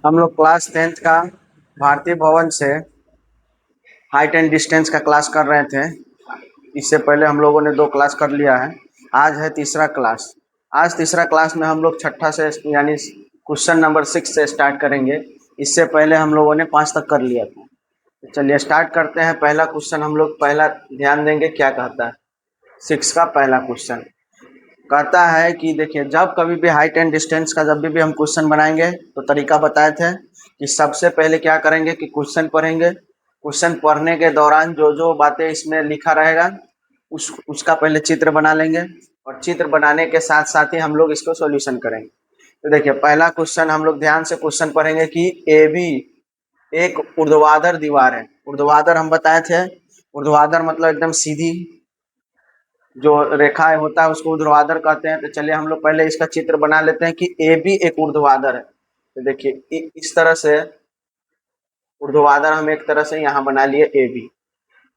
हम लोग class 10th का भारतीय भवन से हाइट एंड डिस्टेंस का क्लास कर रहे थे। इससे पहले हम लोगों ने 2 क्लास कर लिया है। आज है तीसरा क्लास। आज तीसरा क्लास में हम लोग छठा से यानी क्वेश्चन नंबर 6 से स्टार्ट करेंगे। इससे पहले हम लोगों ने 5 तक कर लिया था। तो चलिए स्टार्ट करते हैं। पहला क्वेश्चन हम लोग पहला ध्यान देंगे क्या कहता है। 6 का पहला क्वेश्चन कहता है कि देखिए, जब कभी भी हाइट एंड डिस्टेंस का जब भी हम क्वेश्चन बनाएंगे तो तरीका बताए थे कि सबसे पहले क्या करेंगे कि क्वेश्चन पढ़ेंगे। क्वेश्चन पढ़ने के दौरान जो जो बातें इसमें लिखा रहेगा उसका पहले चित्र बना लेंगे और चित्र बनाने के साथ साथ ही हम लोग इसको सॉल्यूशन करेंगे। तो देखिए, पहला क्वेश्चन हम लोग ध्यान से क्वेश्चन पढ़ेंगे कि ए बी एक ऊर्ध्वाधर दीवार है। ऊर्ध्वाधर हम बताए थे, ऊर्ध्वाधर मतलब एकदम सीधी जो रेखा होता है उसको ऊर्ध्वाधर कहते हैं। तो चलिए हम लोग पहले इसका चित्र बना लेते हैं कि ए बी एक ऊर्ध्वाधर है। तो देखिए इस तरह से ऊर्ध्वाधर हम एक तरह से यहाँ बना लिए ए बी।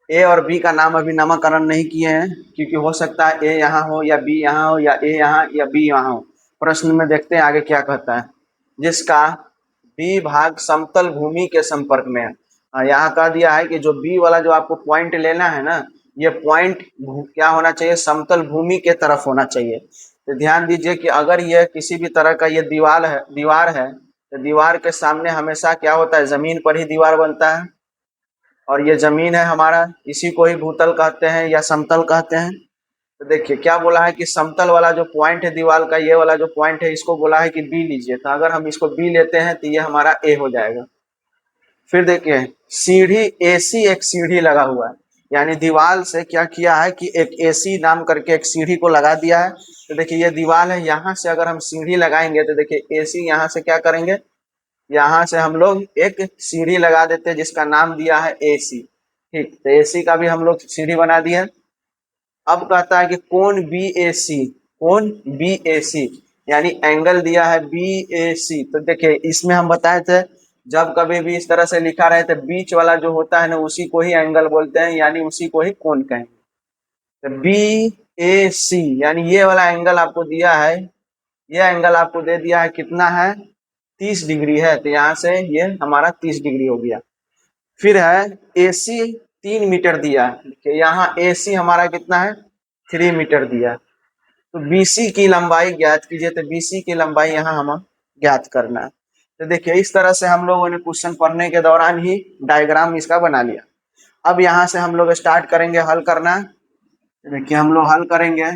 ए और बी का नाम अभी नामकरण नहीं किए हैं क्योंकि हो सकता है ए यहाँ हो या बी यहाँ हो या ए यहाँ या बी यहाँ हो। प्रश्न में देखते हैं आगे क्या कहता है। जिसका बी भाग समतल भूमि के संपर्क में है। यहाँ कह दिया है कि जो बी वाला जो आपको पॉइंट लेना है ना, ये पॉइंट क्या होना चाहिए, समतल भूमि के तरफ होना चाहिए। तो ध्यान दीजिए कि अगर ये किसी भी तरह का ये दीवार है तो दीवार के सामने हमेशा क्या होता है, जमीन पर ही दीवार बनता है। और ये जमीन है हमारा, इसी को ही भूतल कहते हैं या समतल कहते हैं। तो देखिए क्या बोला है कि समतल वाला जो पॉइंट है दीवार का, ये वाला जो पॉइंट है इसको बोला है कि बी लीजिए। तो अगर हम इसको बी लेते हैं तो ये हमारा ए हो जाएगा। फिर देखिए सीढ़ी एसी एक सीढ़ी लगा हुआ है, यानी दीवार से क्या किया है कि एक एसी नाम करके एक सीढ़ी को लगा दिया है। तो देखिए ये दीवार है, यहाँ से अगर हम सीढ़ी लगाएंगे तो देखिए एसी यहाँ से क्या करेंगे, यहाँ से हम लोग एक सीढ़ी लगा देते हैं जिसका नाम दिया है एसी। ठीक, तो एसी का भी हम लोग सीढ़ी बना दिया। अब कहता है कि कोण बी ए सी, कोण बी ए सी यानी एंगल दिया है बी ए सी। तो देखिए इसमें हम बताए थे जब कभी भी इस तरह से लिखा रहे तो बीच वाला जो होता है ना उसी को ही एंगल बोलते हैं, यानी उसी को ही कोण कहेंगे। तो बी ए सी यानी ये वाला एंगल आपको दिया है, ये एंगल आपको दे दिया है कितना है, 30 डिग्री है। तो यहाँ से ये हमारा 30 डिग्री हो गया। फिर है AC 3 मीटर दिया है, यहाँ AC हमारा कितना है, 3 मीटर दिया है। तो BC की लंबाई ज्ञात कीजिए। तो BC की लंबाई यहाँ हम ज्ञात करना है। तो देखिए इस तरह से हम लोगों ने क्वेश्चन पढ़ने के दौरान ही डायग्राम इसका बना लिया। अब यहाँ से हम लोग स्टार्ट करेंगे हल करना। देखिए हम लोग हल करेंगे।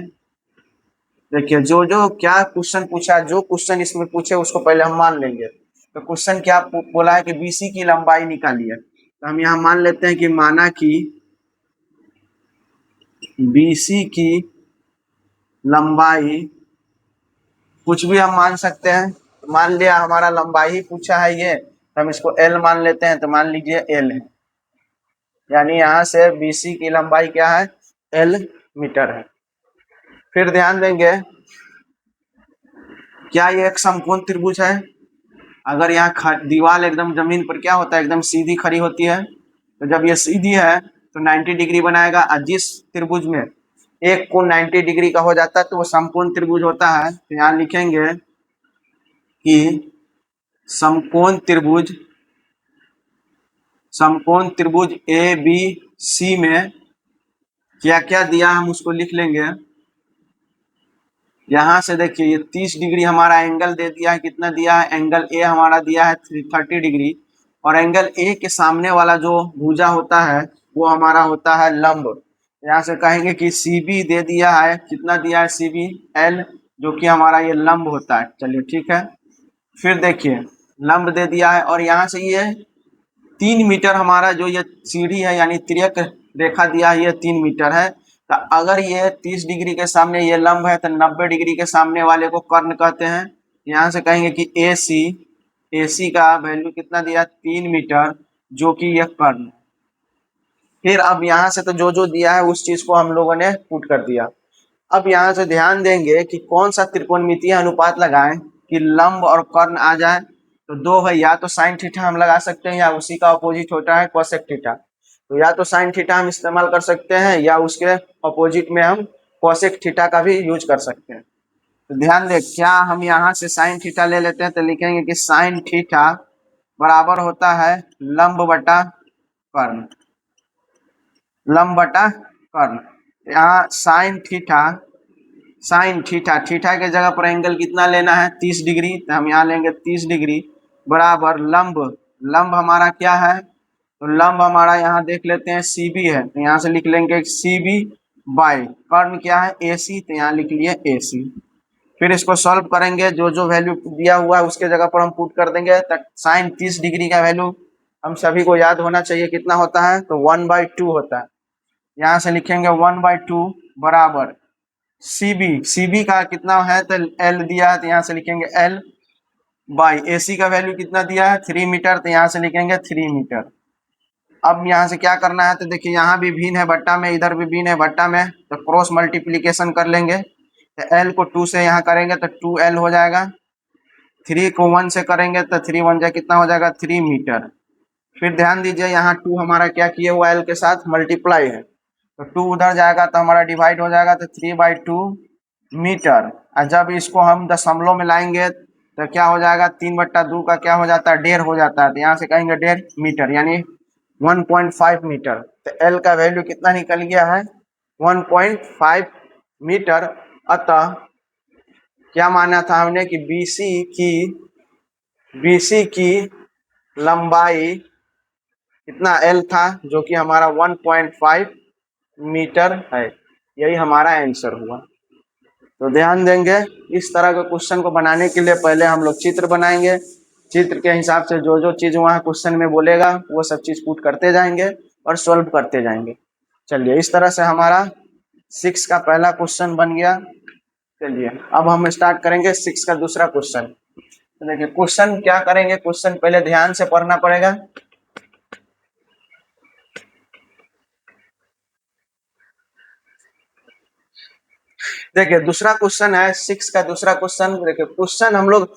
देखिए जो जो क्या क्वेश्चन पूछा, जो क्वेश्चन इसमें पूछे उसको पहले हम मान लेंगे। तो क्वेश्चन क्या बोला है कि BC की लंबाई निकालिए। तो हम यहाँ मान लेते हैं कि माना कि BC की लंबाई कुछ भी हम मान सकते हैं। तो मान लिया हमारा लंबाई ही पूछा है ये, तो हम इसको L मान लेते हैं। तो मान लीजिए L है, यानी यहाँ से BC की लंबाई क्या है, L मीटर है। फिर ध्यान देंगे क्या ये एक समकोण त्रिभुज है। अगर यहाँ दीवार एकदम जमीन पर क्या होता है, एकदम सीधी खड़ी होती है। तो जब ये सीधी है तो 90 डिग्री बनाएगा। और जिस त्रिभुज में एक कोण 90 डिग्री का हो जाता है तो वो समकोण त्रिभुज होता है। तो यहाँ लिखेंगे कि समकोण त्रिभुज ए बी सी में क्या क्या दिया हम उसको लिख लेंगे। यहाँ से देखिए ये 30 डिग्री हमारा एंगल दे दिया है। कितना दिया है, एंगल ए हमारा दिया है 30 डिग्री। और एंगल ए के सामने वाला जो भुजा होता है वो हमारा होता है लंब। यहाँ से कहेंगे कि CB दे दिया है, कितना दिया है CB, L, जो कि हमारा ये लंब होता है। चलिए ठीक है। फिर देखिए लंब दे दिया है और यहाँ से ये 3 मीटर हमारा जो ये सीढ़ी है यानी तिर्यक रेखा दिया है, ये 3 मीटर है। तो अगर ये 30 डिग्री के सामने ये लंब है तो 90 डिग्री के सामने वाले को कर्ण कहते हैं। यहाँ से कहेंगे कि AC का वैल्यू कितना दिया, 3 मीटर, जो कि यह कर्ण। फिर अब यहाँ से तो जो जो दिया है उस चीज को हम लोगों ने पुट कर दिया। अब यहाँ से ध्यान देंगे कि कौन सा त्रिकोणमितीय अनुपात लगाएं कि लंब और कर्ण आ जाए। तो दो है, या तो साइन थीटा हम लगा सकते हैं या उसी का अपोजिट होता है कोसेक थीटा। तो या तो साइन थीटा हम इस्तेमाल कर सकते हैं या उसके अपोजिट में हम कोसेक थीटा का भी यूज कर सकते हैं। तो ध्यान दें क्या हम यहाँ से साइन थीटा ले लेते हैं। तो लिखेंगे कि साइन थीटा बराबर होता है लंब बटा कर्ण, लंब बटा कर्ण। यहाँ साइन थीटा, थीटा के जगह पर एंगल कितना लेना है 30 डिग्री, तो हम यहाँ लेंगे 30 डिग्री बराबर लंब, लंब हमारा क्या है, तो लंब हमारा यहाँ देख लेते हैं सीबी है, तो यहाँ से लिख लेंगे सीबी बाई कर्ण क्या है एसी, तो यहाँ लिख लिए एसी। फिर इसको सॉल्व करेंगे, जो जो वैल्यू दिया हुआ है उसके जगह पर हम पुट कर देंगे, तक साइन 30 डिग्री का वैल्यू हम सभी को याद होना चाहिए कितना होता है, तो 1/2 होता है। यहाँ से लिखेंगे 1/2 बराबर सीबी का कितना है, तो एल दिया है, तो यहाँ से लिखेंगे एल बाई एसी का वैल्यू कितना दिया है 3 मीटर, तो यहाँ से लिखेंगे 3 मीटर। अब यहाँ से क्या करना है, तो देखिए यहाँ भी भिन्न है बट्टा में, इधर भी भिन्न है बट्टा में, तो क्रॉस मल्टीप्लीकेशन कर लेंगे, तो एल को 2 से यहाँ करेंगे तो 2L हो जाएगा, 3 को 1 से करेंगे तो 3 1 जा कितना हो जाएगा 3 मीटर। फिर ध्यान दीजिए यहाँ 2 हमारा क्या किए हुआ एल के साथ मल्टीप्लाई है, तो 2 उधर जाएगा तो हमारा डिवाइड हो जाएगा, तो 3/2 मीटर। और जब इसको हम दशमलव में लाएंगे तो क्या हो जाएगा 3/2 का क्या हो जाता है 1.5 हो जाता है, तो यहाँ से कहेंगे 1.5 मीटर यानी 1.5 मीटर। तो एल का वैल्यू कितना निकल गया है 1.5 मीटर। अतः क्या माना था हमने कि बीसी की लंबाई कितना एल था, जो कि हमारा 1.5 मीटर है। यही हमारा आंसर हुआ। तो ध्यान देंगे, इस तरह के क्वेश्चन को बनाने के लिए पहले हम लोग चित्र बनाएंगे, चित्र के हिसाब से जो जो चीज वहाँ क्वेश्चन में बोलेगा वो सब चीज पुट करते जाएंगे और सॉल्व करते जाएंगे। चलिए इस तरह से हमारा 6 का पहला क्वेश्चन बन गया। चलिए अब हम स्टार्ट करेंगे 6 का दूसरा क्वेश्चन। तो देखिए क्वेश्चन क्या करेंगे, क्वेश्चन पहले ध्यान से पढ़ना पड़ेगा। देखिए दूसरा क्वेश्चन है 6 का दूसरा क्वेश्चन। देखिए क्वेश्चन हम लोग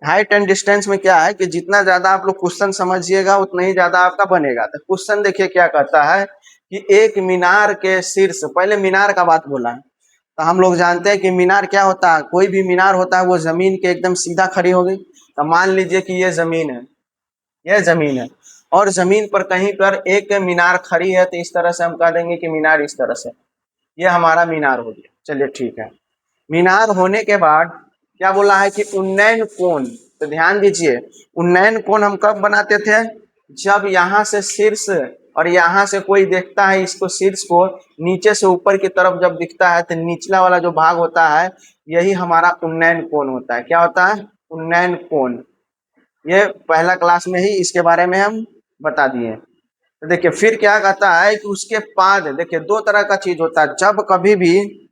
हाइट एंड डिस्टेंस में क्या है कि जितना ज्यादा आप लोग क्वेश्चन समझिएगा उतना ही ज्यादा आपका बनेगा। तो क्वेश्चन देखिए क्या कहता है कि एक मीनार के शीर्ष, पहले मीनार का बात बोला है, तो हम लोग जानते हैं कि मीनार क्या होता है, कोई भी मीनार होता है वो जमीन के एकदम सीधा खड़ी होगी। तो मान लीजिए कि ये जमीन है, यह जमीन है और जमीन पर कहीं पर एक मीनार खड़ी है, तो इस तरह से हम कह देंगे कि मीनार इस तरह से, ये हमारा मीनार हो गया। चलिए ठीक है, मीनार होने के बाद क्या बोला है कि उन्नयन कोण। तो ध्यान दीजिए उन्नयन कोण हम कब बनाते थे, जब यहाँ से शीर्ष और यहाँ से कोई देखता है इसको, शीर्ष को नीचे से ऊपर की तरफ जब दिखता है तो निचला वाला जो भाग होता है यही हमारा उन्नयन कोण होता है। क्या होता है उन्नयन कोण। ये पहला क्लास में ही इसके बारे में हम बता दिए। तो देखिए फिर क्या कहता है कि उसके पाद, देखिए दो तरह का चीज होता है, जब कभी भी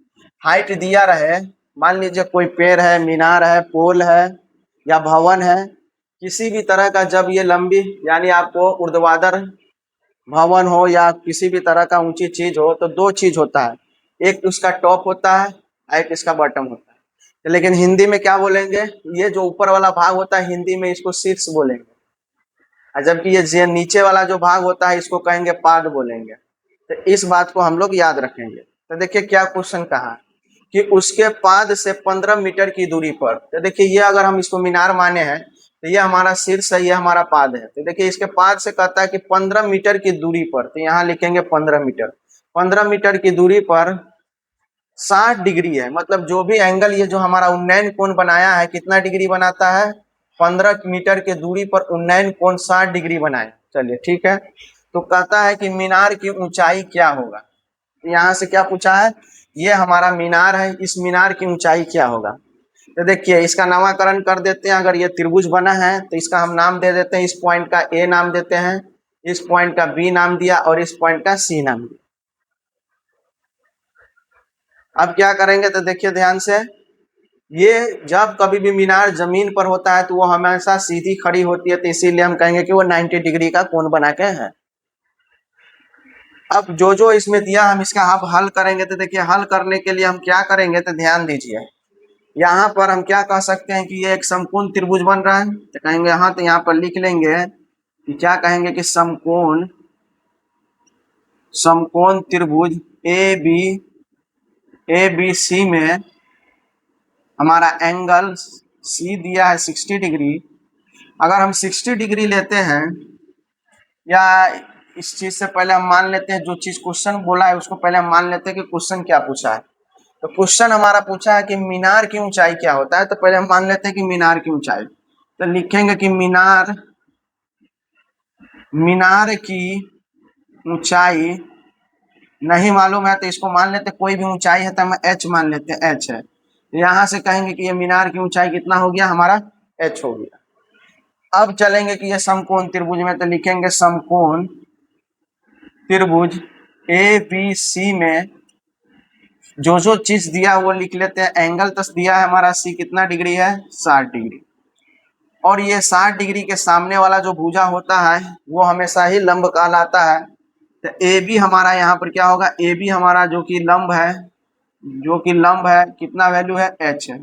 हाइट दिया रहे, मान लीजिए कोई पेड़ है, मीनार है, पोल है या भवन है, किसी भी तरह का जब ये लंबी यानी आपको ऊर्ध्वाधर भवन हो या किसी भी तरह का ऊंची चीज हो, तो दो चीज होता है, एक उसका टॉप होता है, एक इसका बॉटम होता है। लेकिन हिंदी में क्या बोलेंगे, ये जो ऊपर वाला भाग होता है हिंदी में इसको शीर्ष बोलेंगे, और जबकि ये नीचे वाला जो भाग होता है इसको कहेंगे पाद बोलेंगे। तो इस बात को हम लोग याद रखेंगे। तो देखिए क्या क्वेश्चन कहा कि उसके पाद से 15 मीटर की दूरी पर, तो देखिए ये अगर हम इसको मीनार माने हैं तो ये हमारा शीर्ष है, ये हमारा पाद है। तो देखिए इसके पाद से कहता है कि 15 मीटर की दूरी पर, तो यहाँ लिखेंगे 15 मीटर। 15 मीटर की दूरी पर 60 डिग्री है, मतलब जो भी एंगल ये जो हमारा उन्नयन कोण बनाया है कितना डिग्री बनाता है, 15 मीटर के दूरी पर उन्नयन कोण 60 डिग्री बनाए। चलिए ठीक है, तो कहता है कि मीनार की ऊंचाई क्या होगा। यहाँ से क्या पूछा है, ये हमारा मीनार है, इस मीनार की ऊंचाई क्या होगा। तो देखिए इसका नामकरण कर देते हैं, अगर ये त्रिभुज बना है तो इसका हम नाम दे देते हैं, इस पॉइंट का ए नाम देते हैं, इस पॉइंट का बी नाम दिया और इस पॉइंट का सी नाम दिया। अब क्या करेंगे, तो देखिए ध्यान से, ये जब कभी भी मीनार जमीन पर होता है तो वो हमेशा सीधी खड़ी होती है, तो इसीलिए हम कहेंगे कि वो 90 डिग्री का कोण बना के है। अब जो जो इसमें दिया हम इसका अब हल करेंगे। तो देखिए हल करने के लिए हम क्या करेंगे, तो ध्यान दीजिए यहाँ पर हम क्या कह सकते हैं कि ये एक समकोण त्रिभुज बन रहा है, तो कहेंगे हाँ, तो यहाँ पर लिख लेंगे कि क्या कहेंगे कि समकोण त्रिभुज ए बी सी में हमारा एंगल सी दिया है 60 डिग्री अगर हम 60 डिग्री लेते हैं, या इस चीज से पहले हम मान लेते हैं जो चीज क्वेश्चन बोला है उसको पहले हम मान लेते हैं कि क्वेश्चन क्या पूछा है। तो क्वेश्चन हमारा पूछा है कि मीनार की ऊंचाई क्या होता है, तो पहले हम मान लेते हैं कि मीनार की ऊंचाई। तो लिखेंगे कि मीनार की ऊंचाई नहीं मालूम है, तो इसको मान लेते कोई भी ऊंचाई है तो हम h मान लेते हैं, h है। यहां से कहेंगे कि ये मीनार की ऊंचाई कितना हो गया, हमारा h हो गया। अब चलेंगे कि ये समकोण त्रिभुज में, तो लिखेंगे समकोण त्रिभुज ए बी सी में जो चीज दिया वो लिख लेते हैं। एंगल तक दिया है हमारा सी कितना डिग्री है, 60 डिग्री। और ये 60 डिग्री के सामने वाला जो भुजा होता है वो हमेशा ही लंब कहलाता है। तो ए बी हमारा यहाँ पर क्या होगा, ए बी हमारा जो कि लंब है, कितना वैल्यू है, एच है।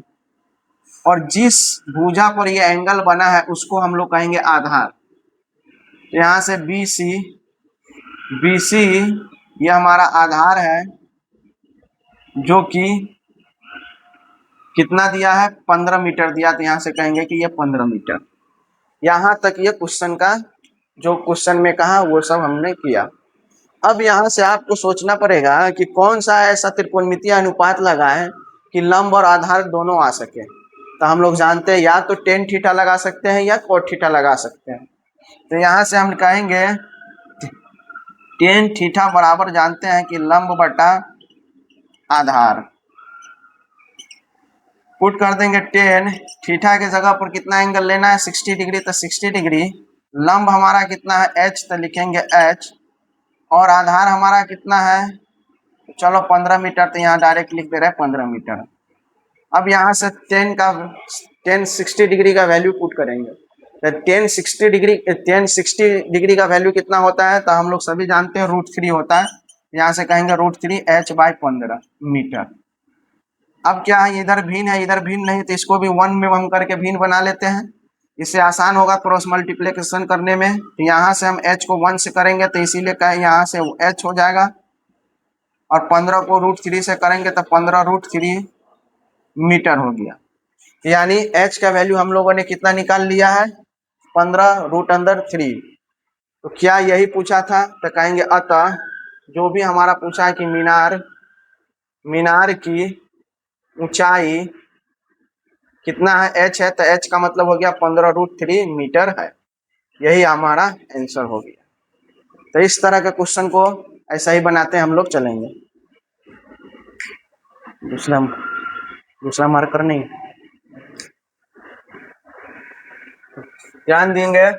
और जिस भुजा पर ये एंगल बना है उसको हम लोग कहेंगे आधार। यहाँ से बी सी ये हमारा आधार है, जो कि कितना दिया है, 15 मीटर दिया। तो यहाँ से कहेंगे कि ये 15 मीटर। यहाँ तक ये क्वेश्चन का जो क्वेश्चन में कहा वो सब हमने किया। अब यहाँ से आपको सोचना पड़ेगा कि कौन सा ऐसा त्रिकोणमितीय अनुपात लगा है कि लंब और आधार दोनों आ सके। तो हम लोग जानते हैं या तो टेन थीटा लगा सकते हैं या कोट थीटा लगा सकते हैं। तो यहाँ से हम कहेंगे टेन थीटा बराबर जानते हैं कि लंब बटा आधार। पुट कर देंगे टेन थीटा के जगह पर कितना एंगल लेना है, 60 डिग्री। तो 60 डिग्री लंब हमारा कितना है, एच, तो लिखेंगे एच। और आधार हमारा कितना है, चलो 15 मीटर, तो यहाँ डायरेक्ट लिख दे रहे हैं 15 मीटर। अब यहाँ से 60 डिग्री का वैल्यू पुट करेंगे। तो 1060 डिग्री का वैल्यू कितना होता है, तो हम लोग सभी जानते हैं √3 होता है। यहाँ से कहेंगे √3 h/15 मीटर। अब क्या है, इधर भिन्न है इधर भिन्न नहीं, तो इसको भी 1 में हम करके भिन्न बना लेते हैं। इससे आसान होगा क्रॉस मल्टीप्लिकेशन करने में। तो यहाँ से हम h को 1 से करेंगे तो इसीलिए कहे यहाँ से h हो जाएगा। और 15 को √3 से करेंगे तो 15√3 मीटर हो गया। यानी h का वैल्यू हम लोगों ने कितना निकाल लिया है, 15√3। तो क्या यही पूछा था, तो कहेंगे अतः जो भी हमारा पूछा है कि मीनार की ऊंचाई कितना है, h है, तो h का मतलब हो गया 15√3 मीटर है। यही हमारा आंसर हो गया। तो इस तरह के क्वेश्चन को ऐसा ही बनाते हैं हम लोग। चलेंगे दूसरा मार्कर नहीं, ध्यान देंगे।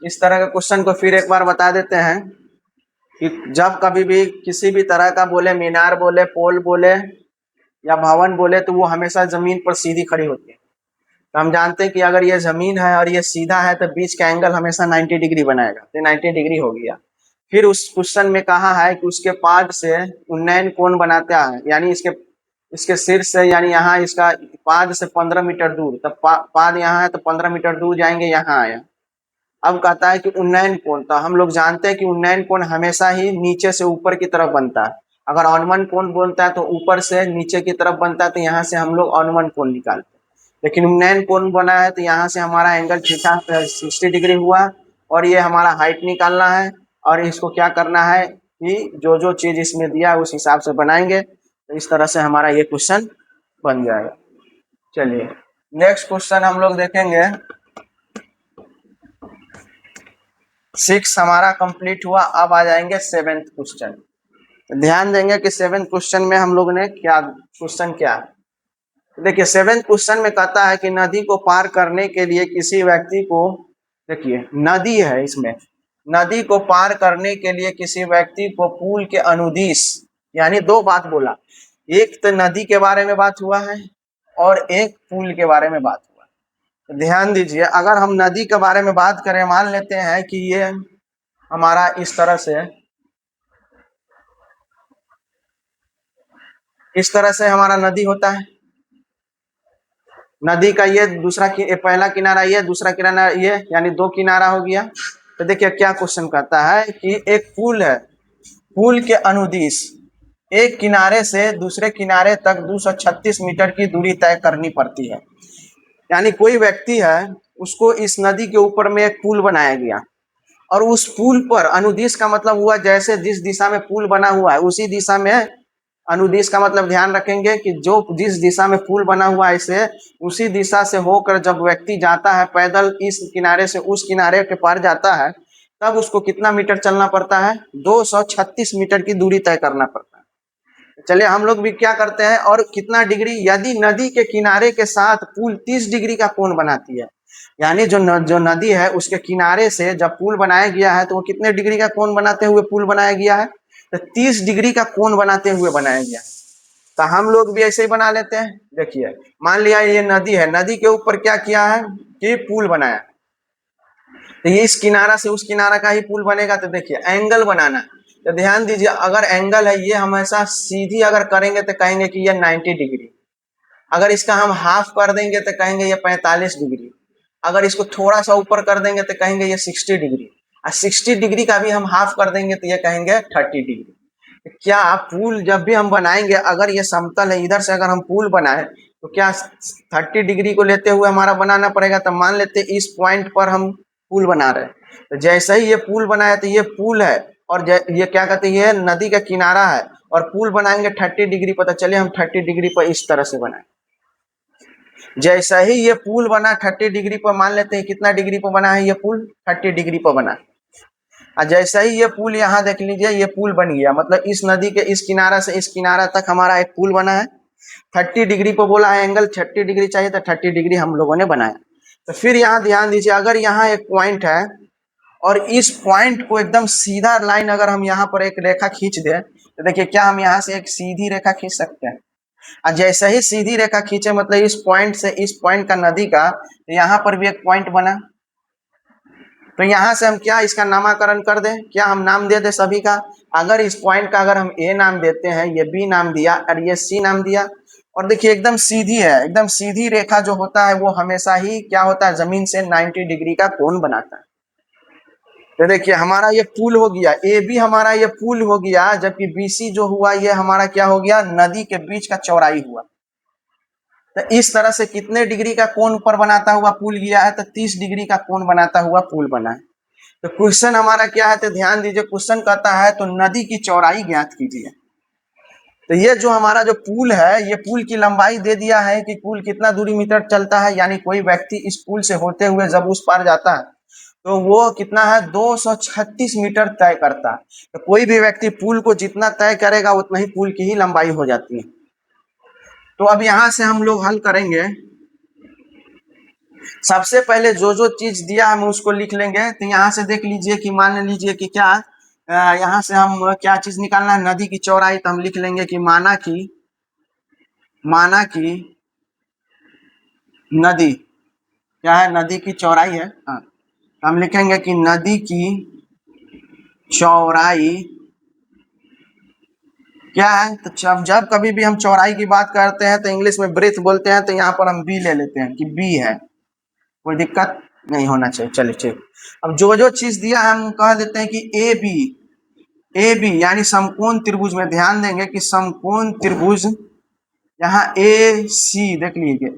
इस तरह के क्वेश्चन को फिर एक बार बता देते हैं कि जब कभी भी किसी भी तरह का बोले, मीनार बोले, पोल बोले या भवन बोले, तो वो हमेशा जमीन पर सीधी खड़ी होती है। तो हम जानते हैं कि अगर ये जमीन है और ये सीधा है तो बीच का एंगल हमेशा 90 डिग्री बनाएगा। तो 90 डिग्री हो गया। फिर उस क्वेश्चन में कहा है कि उसके पाद से उन्नयन कोण बनाता है, यानी इसके सिर से, यानी यहाँ इसका पाद से 15 मीटर दूर। तब पाद यहाँ है तो 15 मीटर दूर जाएंगे, यहाँ आया। अब कहता है कि उन्नयन कोण, तो हम लोग जानते हैं कि उन्नयन कोण हमेशा ही नीचे से ऊपर की तरफ बनता है। अगर अनुमान कोण बोलता है तो ऊपर से नीचे की तरफ बनता है, तो यहाँ से हम लोग अनुमान कोण निकालते हैं। लेकिन उन्नयन कोण बना है तो यहाँ से हमारा एंगल थीटा 60 डिग्री हुआ। और ये हमारा हाइट निकालना है, और इसको क्या करना है कि जो चीज इसमें दिया उस हिसाब से बनाएंगे। तो इस तरह से हमारा ये क्वेश्चन बन जाएगा। चलिए नेक्स्ट क्वेश्चन हम लोग देखेंगे। 6 हमारा कंप्लीट हुआ। अब आ जाएंगे 7th क्वेश्चन। तो ध्यान देंगे कि 7th क्वेश्चन में हम लोग ने क्वेश्चन क्या है। देखिए 7th क्वेश्चन में कहता है कि नदी को पार करने के लिए किसी व्यक्ति को, देखिए नदी है इसमें, नदी को पार करने के लिए किसी व्यक्ति को पुल के अनुदिश, यानी दो बात बोला, एक तो नदी के बारे में बात हुआ है और एक पुल के बारे में बात हुआ है। तो ध्यान दीजिए, अगर हम नदी के बारे में बात करें, मान लेते हैं कि ये हमारा इस तरह से हमारा नदी होता है। नदी का ये पहला किनारा ये, दूसरा किनारा ये, यानी 2 किनारा हो गया। तो देखिए क्या क्वेश्चन कहता है कि एक पुल है, पुल के अनुदिश एक किनारे से दूसरे किनारे तक 236 मीटर की दूरी तय करनी पड़ती है। यानी कोई व्यक्ति है, उसको इस नदी के ऊपर में एक पुल बनाया गया, और उस पुल पर अनुदिश का मतलब हुआ जैसे जिस दिशा में पुल बना हुआ है उसी दिशा में अनुदिश का मतलब ध्यान रखेंगे कि जो जिस दिशा में पुल बना हुआ है इसे उसी दिशा से होकर जब व्यक्ति जाता है पैदल इस किनारे से उस किनारे के पार जाता है तब उसको कितना मीटर चलना पड़ता है, 236 मीटर की दूरी तय करना पड़ता है। चलिए हम लोग भी क्या करते हैं, और कितना डिग्री, यदि नदी के किनारे के साथ पुल 30 डिग्री का कोण बनाती है, यानी जो नदी है उसके किनारे से जब पुल बनाया गया है तो वो कितने डिग्री का कोण बनाते हुए पुल बनाया गया है, तो 30 डिग्री का कोण बनाते हुए बनाया गया। तो हम लोग भी ऐसे ही बना लेते हैं। देखिए मान लिया ये नदी है, नदी के ऊपर क्या किया है कि पुल बनाया, तो ये इस किनारा से उस किनारा का ही पुल बनेगा। तो देखिए एंगल बनाना, तो ध्यान दीजिए अगर एंगल है ये हमेशा सीधी अगर करेंगे तो कहेंगे कि ये 90 डिग्री, अगर इसका हम हाफ कर देंगे तो कहेंगे ये 45 डिग्री, अगर इसको थोड़ा सा ऊपर कर देंगे तो कहेंगे ये 60 डिग्री, और 60 डिग्री का भी हम हाफ कर देंगे तो ये कहेंगे 30 डिग्री। क्या पुल जब भी हम बनाएंगे अगर ये समतल है इधर से अगर हम पुल बनाए तो क्या 30 डिग्री को लेते हुए हमारा बनाना पड़ेगा। तो मान लेते इस पॉइंट पर हम पुल बना रहे हैं, तो जैसे ही ये पुल बनाया तो ये पुल है और ये क्या कहते हैं ये नदी का किनारा है, और पुल बनाएंगे 30 डिग्री पर, तो चलिए हम 30 डिग्री पर इस तरह से बनाए। जैसा ही ये पुल बना 30 डिग्री पर, मान लेते हैं कितना डिग्री पर बना है ये पुल, 30 डिग्री पर बना। और जैसा ही ये पुल यहाँ देख लीजिए ये पुल बन गया, मतलब इस नदी के इस किनारा से इस किनारा तक हमारा एक पुल बना है। 30 डिग्री पर बोला है एंगल, 30 डिग्री चाहिए तो 30 डिग्री हम लोगों ने बनाया। तो फिर यहाँ ध्यान दीजिए अगर यहाँ एक पॉइंट है और इस पॉइंट को एकदम सीधा लाइन अगर हम यहाँ पर एक रेखा खींच दें तो देखिए क्या हम यहाँ से एक सीधी रेखा खींच सकते हैं। और जैसे ही सीधी रेखा खींचे मतलब इस पॉइंट से इस पॉइंट का नदी का, तो यहाँ पर भी एक पॉइंट बना, तो यहाँ से हम क्या इसका नामकरण कर दें, क्या हम नाम दे दें सभी का। अगर इस पॉइंट का अगर हम ए नाम देते हैं, ये बी नाम दिया और ये सी नाम दिया, और देखिए एकदम सीधी है, एकदम सीधी रेखा जो होता है वो हमेशा ही क्या होता है जमीन से 90 डिग्री का कोण बनाता है। तो देखिए हमारा ये पुल हो गया, ए बी हमारा ये पुल हो गया, जबकि बी सी जो हुआ ये हमारा क्या हो गया, नदी के बीच का चौड़ाई हुआ। तो इस तरह से कितने डिग्री का कोण पर बनाता हुआ पुल गया है, तो 30 डिग्री का कोण बनाता हुआ पुल बना है। तो क्वेश्चन हमारा क्या है, तो ध्यान दीजिए क्वेश्चन कहता है तो नदी की चौड़ाई ज्ञात कीजिए। तो ये जो हमारा जो पुल है ये पुल की लंबाई दे दिया है कि पुल कितना दूरी मीटर चलता है, यानी कोई व्यक्ति इस पुल से होते हुए जब उस पार जाता है तो वो कितना है 236 मीटर तय करता है। तो कोई भी व्यक्ति पुल को जितना तय करेगा उतना ही पुल की ही लंबाई हो जाती है। तो अब यहाँ से हम लोग हल करेंगे। सबसे पहले जो जो चीज दिया हम उसको लिख लेंगे। तो यहाँ से देख लीजिए कि मान लीजिए कि क्या यहाँ से हम क्या चीज निकालना है, नदी की चौड़ाई। तो हम लिख लेंगे कि माना की नदी क्या है, नदी की चौड़ाई है। हाँ, तो हम लिखेंगे कि नदी की चौड़ाई क्या है। तो जब कभी भी हम चौड़ाई की बात करते हैं तो इंग्लिश में ब्रेथ बोलते हैं, तो यहाँ पर हम बी ले लेते हैं कि बी है, कोई दिक्कत नहीं होना चाहिए। चलिए ठीक, अब जो जो चीज दिया हम कह देते हैं कि ए बी यानी समकोण त्रिभुज में ध्यान देंगे कि समकोण त्रिभुज यहाँ ए सी देख लीजिए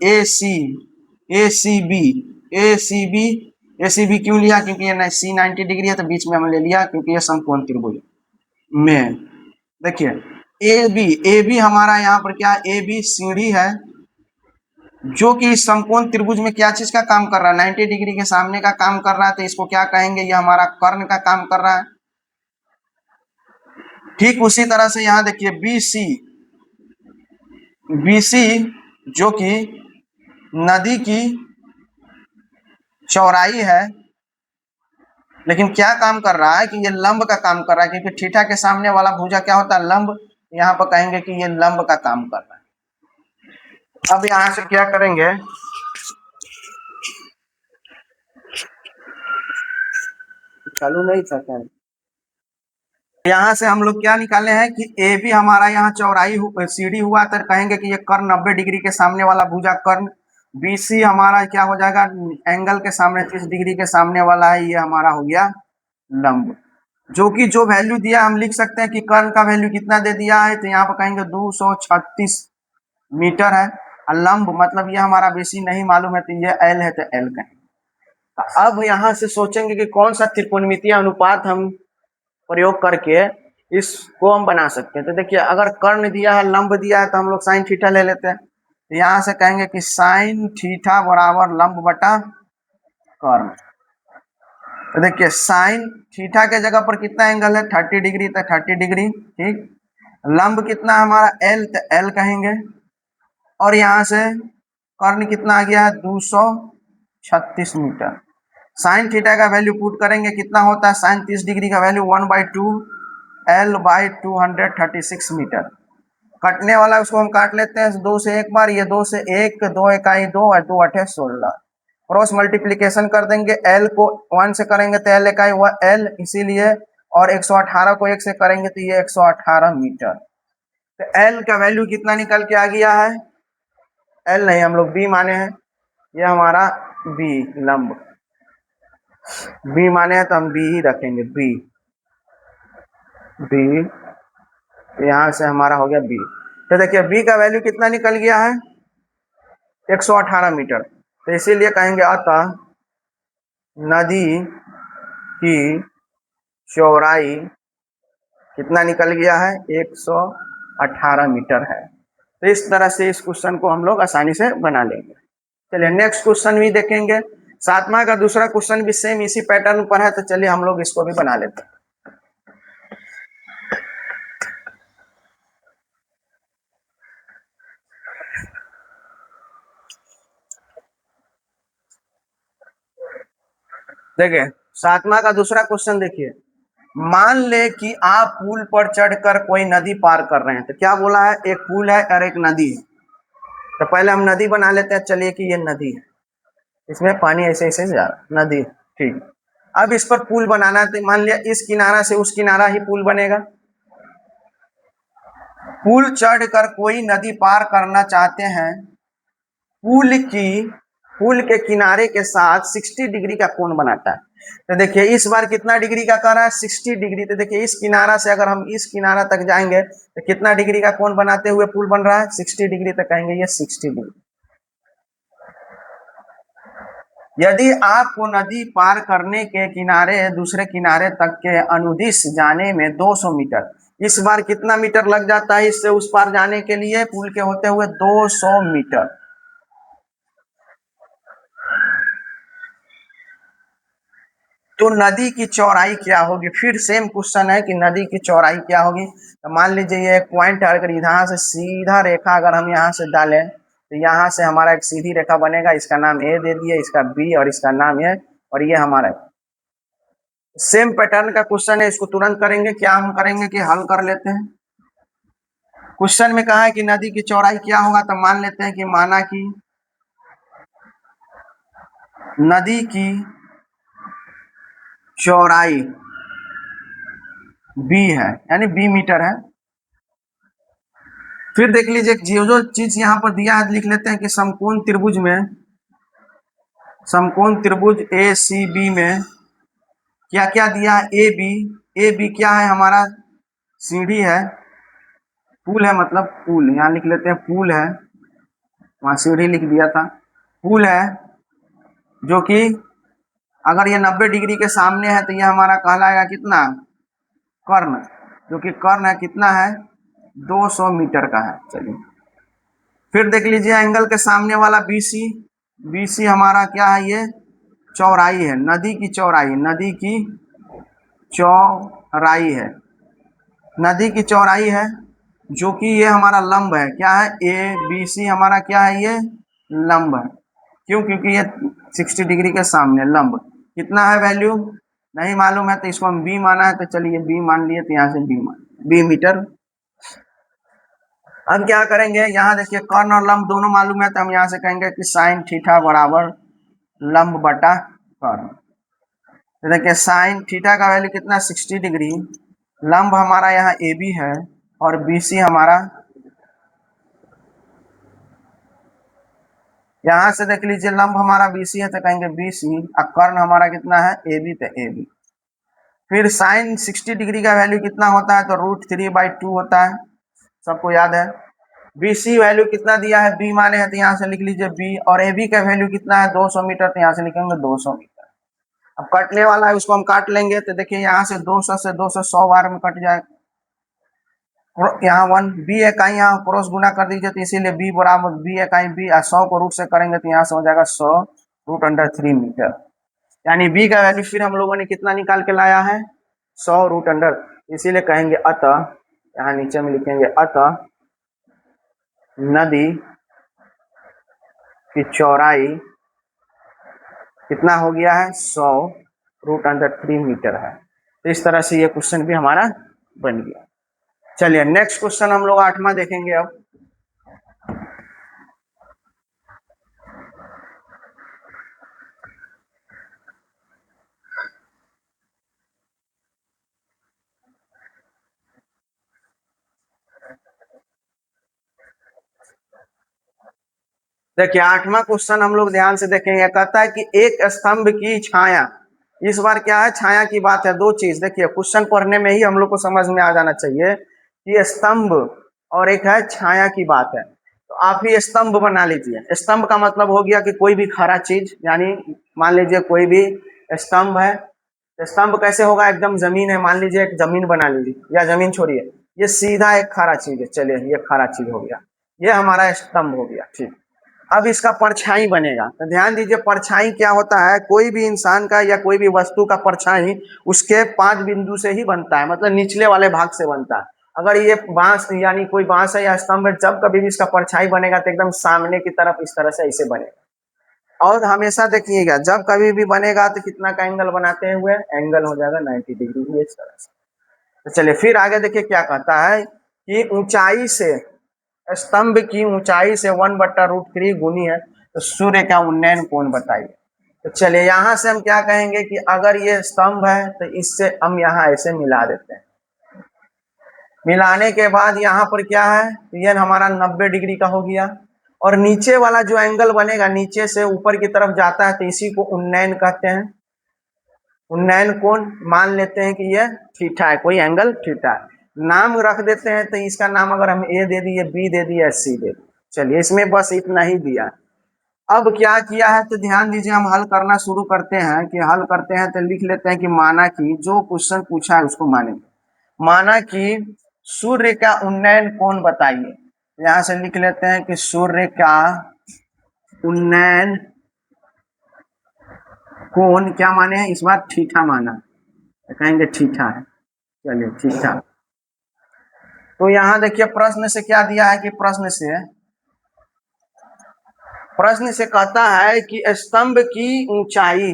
ए सी बी क्यों लिया, क्योंकि ये सी 90 डिग्री है तो बीच में हमने ले लिया क्योंकि ये समकोण त्रिभुज में। देखिए ए बी हमारा यहाँ पर क्या, ए बी सीढ़ी है जो कि इस समकोण त्रिभुज में क्या चीज का काम कर रहा है, 90 डिग्री के सामने का काम कर रहा है। तो इसको क्या कहेंगे, ये हमारा कर्ण का काम कर रहा है। ठीक उसी तरह से यहाँ देखिए बी सी जो कि नदी की चौड़ाई है, लेकिन क्या काम कर रहा है कि ये लंब का काम कर रहा है, क्योंकि थीटा के सामने वाला भुजा क्या होता है, लंब। यहाँ पर कहेंगे कि ये लंब का काम कर रहा है। अब यहाँ से क्या करेंगे, चालू नहीं था क्या, यहाँ से हम लोग क्या निकाले हैं कि ए बी हमारा यहाँ चौड़ाई सीढ़ी हुआ, तो कहेंगे कि ये कर्ण 90 डिग्री के सामने वाला भुजा कर्ण। बी सी हमारा क्या हो जाएगा, एंगल के सामने 30 डिग्री के सामने वाला है, ये हमारा हो गया लंब। जो कि जो वैल्यू दिया हम लिख सकते हैं कि कर्ण का वैल्यू कितना दे दिया है, तो यहाँ पर कहेंगे 236 मीटर है। और लंब मतलब ये हमारा बेसी नहीं मालूम है तो ये एल है, तो एल कहेंगे। तो अब यहाँ से सोचेंगे कि कौन सा त्रिकोणमितीय अनुपात हम प्रयोग करके इसको हम बना सकते हैं। तो देखिए, अगर कर्ण दिया है, लंब दिया है, तो हम लोग साइन थीटा ले लेते हैं। तो यहाँ से कहेंगे कि साइन थीटा बराबर लंब बटा कर्ण। तो देखिए, साइन थीटा के जगह पर कितना एंगल है, 30 डिग्री, तो 30 डिग्री, ठीक। लंब कितना हमारा एल, तो एल कहेंगे। और यहाँ से कर्ण कितना आ गया है, 236 मीटर। साइन थीटा का वैल्यू पुट करेंगे, कितना होता है साइन 30 डिग्री का वैल्यू 1/2 L बाई 236 मीटर। कटने वाला उसको हम काट लेते हैं 2 से एक बार, ये 2 से 1, 2 इकाई 2 और 2 अठे 16। क्रॉस मल्टीप्लीकेशन कर देंगे, L को 1 से करेंगे तो L इकाई हुआ L, इसीलिए, और 118 को 1 से करेंगे तो ये 118 मीटर। तो L का वैल्यू कितना निकल के आ गया है, L नहीं, हम लोग B माने हैं, ये हमारा B लंब, B माने हैं तो हम B ही रखेंगे, B यहाँ से हमारा हो गया B। तो देखिए B का वैल्यू कितना निकल गया है, 118 मीटर। तो इसीलिए कहेंगे अतः नदी की चौड़ाई कितना निकल गया है, 118 मीटर है। तो इस तरह से इस क्वेश्चन को हम लोग आसानी से बना लेंगे। चलिए नेक्स्ट क्वेश्चन भी देखेंगे। 7वां का दूसरा क्वेश्चन भी सेम इसी पैटर्न पर है, तो चलिए हम लोग इसको भी बना लेते हैं। देखिए 7वां का दूसरा क्वेश्चन देखिए, मान ले कि आप पुल पर चढ़कर कोई नदी पार कर रहे हैं। तो क्या बोला है, एक पुल है और एक नदी है। तो पहले हम नदी बना लेते हैं, चलिए कि ये नदी है, इसमें पानी ऐसे ऐसे जा रहा है, नदी, ठीक। अब इस पर पुल बनाना है, तो मान लिया इस किनारा से उस किनारा ही पुल बनेगा। पुल चढ़कर कोई नदी पार करना चाहते हैं, पुल के किनारे के साथ 60 डिग्री का कोण बनाता है। तो देखिए इस बार कितना डिग्री का कर रहा है, 60 डिग्री। तो देखिए इस किनारा से अगर हम इस किनारा तक जाएंगे तो कितना डिग्री का कोण बनाते हुए पुल बन रहा है, 60 डिग्री। तो कहेंगे ये 60 डिग्री। यदि आपको नदी पार करने के किनारे दूसरे किनारे तक के अनुदिश जाने में 200 मीटर, इस बार कितना मीटर लग जाता है इससे उस पार जाने के लिए, पुल के होते हुए 200 मीटर। तो नदी की चौड़ाई क्या होगी, फिर सेम क्वेश्चन है कि नदी की चौड़ाई क्या होगी। तो मान लीजिए ये एक पॉइंट है, अगर यहाँ से सीधा रेखा अगर हम यहाँ से डालें तो यहाँ से हमारा एक सीधी रेखा बनेगा, इसका नाम ए दे दिए, इसका बी और इसका नाम ए, और ये हमारा सेम पैटर्न का क्वेश्चन है। इसको तुरंत करेंगे, क्या हम करेंगे कि हल कर लेते हैं। क्वेश्चन में कहा है कि नदी की चौड़ाई क्या होगा, तो मान लेते हैं कि माना कि नदी की चौड़ाई b है, यानी b मीटर है। फिर देख लीजिए जो जो चीज यहाँ पर दिया है लिख लेते हैं कि समकोण त्रिभुज ए सी बी में क्या क्या दिया है, ए बी क्या है हमारा, सीढ़ी है, पुल है, मतलब पुल, यहाँ लिख लेते हैं पुल है, वहां सीढ़ी लिख दिया था, पुल है, जो कि अगर ये 90 डिग्री के सामने है तो ये हमारा कहलाएगा कितना, कर्ण, जो कि कर्ण है, कितना है, 200 मीटर का है। चलिए फिर देख लीजिए एंगल के सामने वाला BC हमारा क्या है, ये चौड़ाई है, नदी की चौड़ाई है, जो कि ये हमारा लंब है, क्या है, ABC हमारा क्या है, ये लंब है। क्यों, क्योंकि ये 60 डिग्री के सामने लंब। कितना है वैल्यू नहीं मालूम है, तो इसको हम B माना है, तो चलिए B मान लिए, तो यहाँ से B मीटर। अब क्या करेंगे, यहाँ देखिए कर्ण और लंब दोनों मालूम है, तो हम यहाँ से कहेंगे कि साइन थीटा बराबर लंब बटा कर्ण। तो देखिए साइन थीटा का वैल्यू कितना, 60 डिग्री, लंब हमारा यहाँ AB है और BC हमारा, यहाँ से देख लीजिए लंब हमारा BC है तो कहेंगे BC, और कर्ण हमारा कितना है AB, तो AB। फिर साइन 60 डिग्री का वैल्यू कितना होता है, तो √3/2 होता है, सबको याद है। BC वैल्यू कितना दिया है, B माने हैं, तो यहाँ से लिख लीजिए B, और AB का वैल्यू कितना है, 200 मीटर, तो यहाँ से लिखेंगे 200 मीटर। अब कटने वाला है उसको हम काट लेंगे, तो देखिए यहाँ से 200 से 200 100 बार में कट जाएगा। यहाँ 1 बी इकाई यहाँ क्रॉस गुना कर दीजिए, तो इसीलिए बी बराबर बी इकाई बी 100 को रूट से करेंगे तो यहाँ से हो जाएगा 100 √3 मीटर। यानी बी का वैल्यू फिर हम लोगों ने कितना निकाल के लाया है 100 √, इसीलिए कहेंगे अतः, यहाँ नीचे में लिखेंगे अतः नदी की चौड़ाई कितना हो गया है 100 √3 मीटर है। तो इस तरह से ये क्वेश्चन भी हमारा बन गया। चलिए नेक्स्ट क्वेश्चन हम लोग 8वां देखेंगे। अब देखिए 8वां क्वेश्चन हम लोग ध्यान से देखेंगे। कहता है कि एक स्तंभ की छाया, इस बार क्या है छाया की बात है। दो चीज देखिए क्वेश्चन पढ़ने में ही हम लोग को समझ में आ जाना चाहिए कि स्तंभ और एक है छाया की बात है। तो आप ही स्तंभ बना लीजिए। स्तंभ का मतलब हो गया कि कोई भी खड़ा चीज, यानी मान लीजिए कोई भी स्तंभ है। स्तंभ कैसे होगा, एकदम जमीन है, मान लीजिए एक जमीन बना लीजिए, या जमीन छोड़िए, ये सीधा एक खड़ा चीज है। चलिए ये खड़ा चीज हो गया, ये हमारा स्तंभ हो गया, ठीक। अब इसका परछाई बनेगा, तो ध्यान दीजिए परछाई क्या होता है, कोई भी इंसान का या कोई भी वस्तु का परछाई उसके 5 बिंदु से ही बनता है, मतलब निचले वाले भाग से बनता है। अगर ये बांस यानी कोई बांस है या स्तंभ है, जब कभी भी इसका परछाई बनेगा तो एकदम सामने की तरफ इस तरह से ऐसे बनेगा। और हमेशा देखिएगा जब कभी भी बनेगा तो कितना का एंगल बनाते हुए, एंगल हो जाएगा 90 डिग्री इस तरह से। तो चलिए फिर आगे देखिए क्या कहता है कि ऊंचाई से, स्तंभ की ऊंचाई से 1/√3 गुनी है, तो सूर्य का उन्नयन कोण बताइए। तो चलिए यहाँ से हम क्या कहेंगे कि अगर ये स्तंभ है तो इससे हम यहाँ ऐसे मिला देते हैं। मिलाने के बाद यहाँ पर क्या है, ये हमारा 90 डिग्री का हो गया। और नीचे वाला जो एंगल बनेगा नीचे से ऊपर की तरफ जाता है, तो इसी को उन्नयन कहते हैं। उन्नयन कोण मान लेते हैं कि ये थीटा है, कोई एंगल थीटा है। नाम रख देते हैं, तो इसका नाम अगर हम ए दे दिए, बी दे दिए, सी दे दिए। चलिए इसमें बस इतना ही दिया। अब क्या किया है तो ध्यान दीजिए, हम हल करना शुरू करते हैं। कि हल करते हैं तो लिख लेते हैं कि माना कि जो क्वेश्चन पूछा है उसको मानेंगे। माना कि सूर्य का उन्नयन कोण बताइए। यहाँ से लिख लेते हैं कि सूर्य का उन्नयन कोण क्या माने हैं, इस बार थीटा माना, तो कहेंगे थीटा है। चलिए थीटा। तो यहाँ देखिए प्रश्न से क्या दिया है कि प्रश्न से कहता है कि स्तंभ की ऊंचाई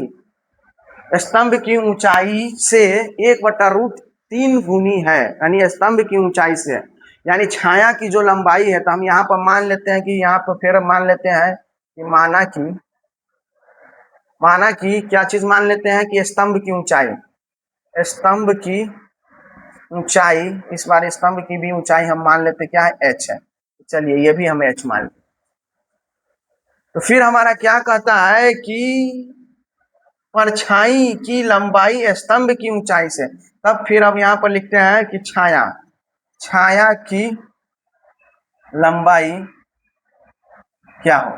से 1/√3 गुनी है, यानी स्तंभ की ऊंचाई से, यानी छाया की जो लंबाई है। तो हम यहाँ पर मान लेते हैं कि यहाँ पर फिर मान लेते हैं कि माना कि क्या चीज मान लेते हैं कि स्तंभ की ऊंचाई, इस बार स्तंभ की भी ऊंचाई हम मान लेते क्या है h है। चलिए ये भी हम h मान लेते। तो फिर हमारा क्या कहता है कि परछाई की लंबाई स्तंभ की ऊंचाई से, तब फिर हम यहाँ पर लिखते हैं कि छाया की लंबाई क्या हो।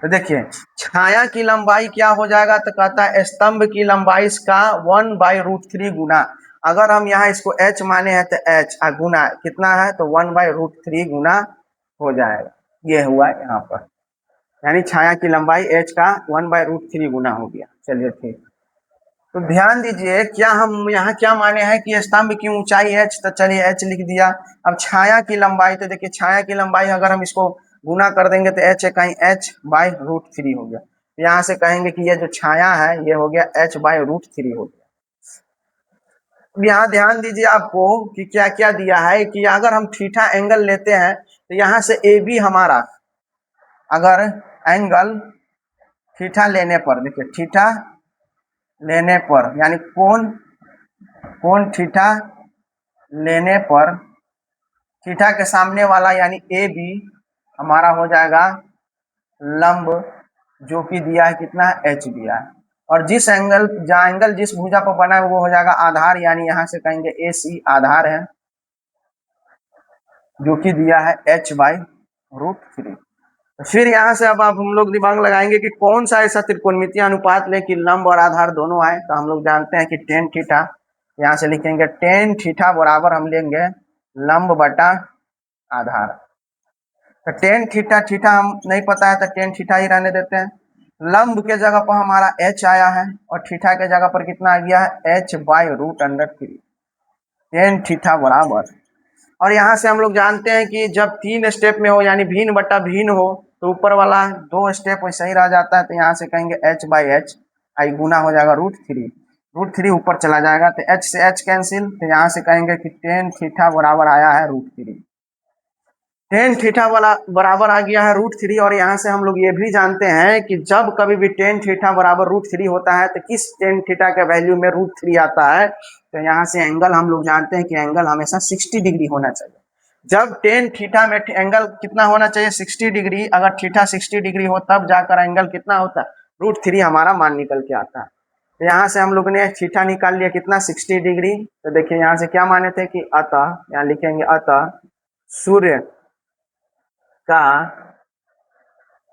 तो देखिए छाया की लंबाई क्या हो जाएगा, तो कहता है स्तंभ की लंबाई का 1/√3 गुना। अगर हम यहाँ इसको h माने हैं तो h गुना कितना है तो 1/√3 गुना हो जाएगा। ये हुआ यहाँ पर, यानी छाया की लंबाई h का 1/√3 गुना हो गया। चलिए ठीक। तो ध्यान दीजिए क्या हम यहाँ क्या माने हैं कि स्तंभ की ऊंचाई h, तो चलिए h लिख दिया। अब छाया की लंबाई, तो देखिए छाया की लंबाई अगर हम इसको गुना कर देंगे तो h कहीं h/√3 हो गया। यहाँ से कहेंगे कि ये जो छाया है ये हो गया h/√3 हो गया। यहाँ ध्यान दीजिए आपको कि क्या क्या दिया है कि अगर हम थीटा एंगल लेते हैं तो यहाँ से ए बी हमारा, अगर एंगल थीटा लेने पर, देखिए थीटा लेने पर यानी कोण थीटा लेने पर, थीटा के सामने वाला यानी ए बी हमारा हो जाएगा लंब, जो कि दिया है कितना h दिया है। और जिस एंगल जहाँ एंगल जिस भुजा पर बना है वो हो जाएगा आधार, यानी यहाँ से कहेंगे AC आधार है, जो कि दिया है h/√3। फिर यहाँ से अब आप हम लोग दिमाग लगाएंगे कि कौन सा ऐसा त्रिकोणमितीय अनुपात ले कि लंब और आधार दोनों आए। तो हम लोग जानते हैं कि टेन थीटा, यहाँ से लिखेंगे टेन थीटा बराबर हम लेंगे लंब बटा आधार। तो टेन थीटा, थीटा हम नहीं पता है तो टेन थीटा ही रहने देते हैं। लंब के जगह पर हमारा एच आया है और थीटा के जगह पर कितना आ गया है, H by root under three, ten theta बराबर। और यहाँ से हम लोग जानते हैं कि जब तीन स्टेप में हो यानी भिन्न बटा भिन्न हो तो ऊपर वाला दो स्टेप वैसे ही रह जाता है। तो यहाँ से कहेंगे एच बाई एच, आई गुना हो जाएगा रूट थ्री, रूट थ्री ऊपर चला जाएगा तो एच से एच कैंसिल। तो यहाँ से कहेंगे कि टेन थीटा बराबर आया है रूट थ्री, टेन थीटा वाला बराबर आ गया है रूट थ्री। और यहाँ से हम लोग ये भी जानते हैं कि जब कभी भी टेन थीटा बराबर रूट थ्री होता है तो किस टेन थीटा के वैल्यू में रूट थ्री आता है। तो यहाँ से एंगल हम लोग जानते हैं कि एंगल हमेशा 60 डिग्री होना चाहिए। जब टेन थीटा में एंगल कितना होना चाहिए, 60 डिग्री। अगर थीटा 60 डिग्री हो तब जाकर एंगल कितना होता है, रूट थ्री हमारा मान निकल के आता है। तो यहाँ से हम लोग ने थीटा निकाल लिया कितना, 60 डिग्री। तो देखिए यहाँ से क्या माने थे कि अतः, यहाँ लिखेंगे अतः सूर्य का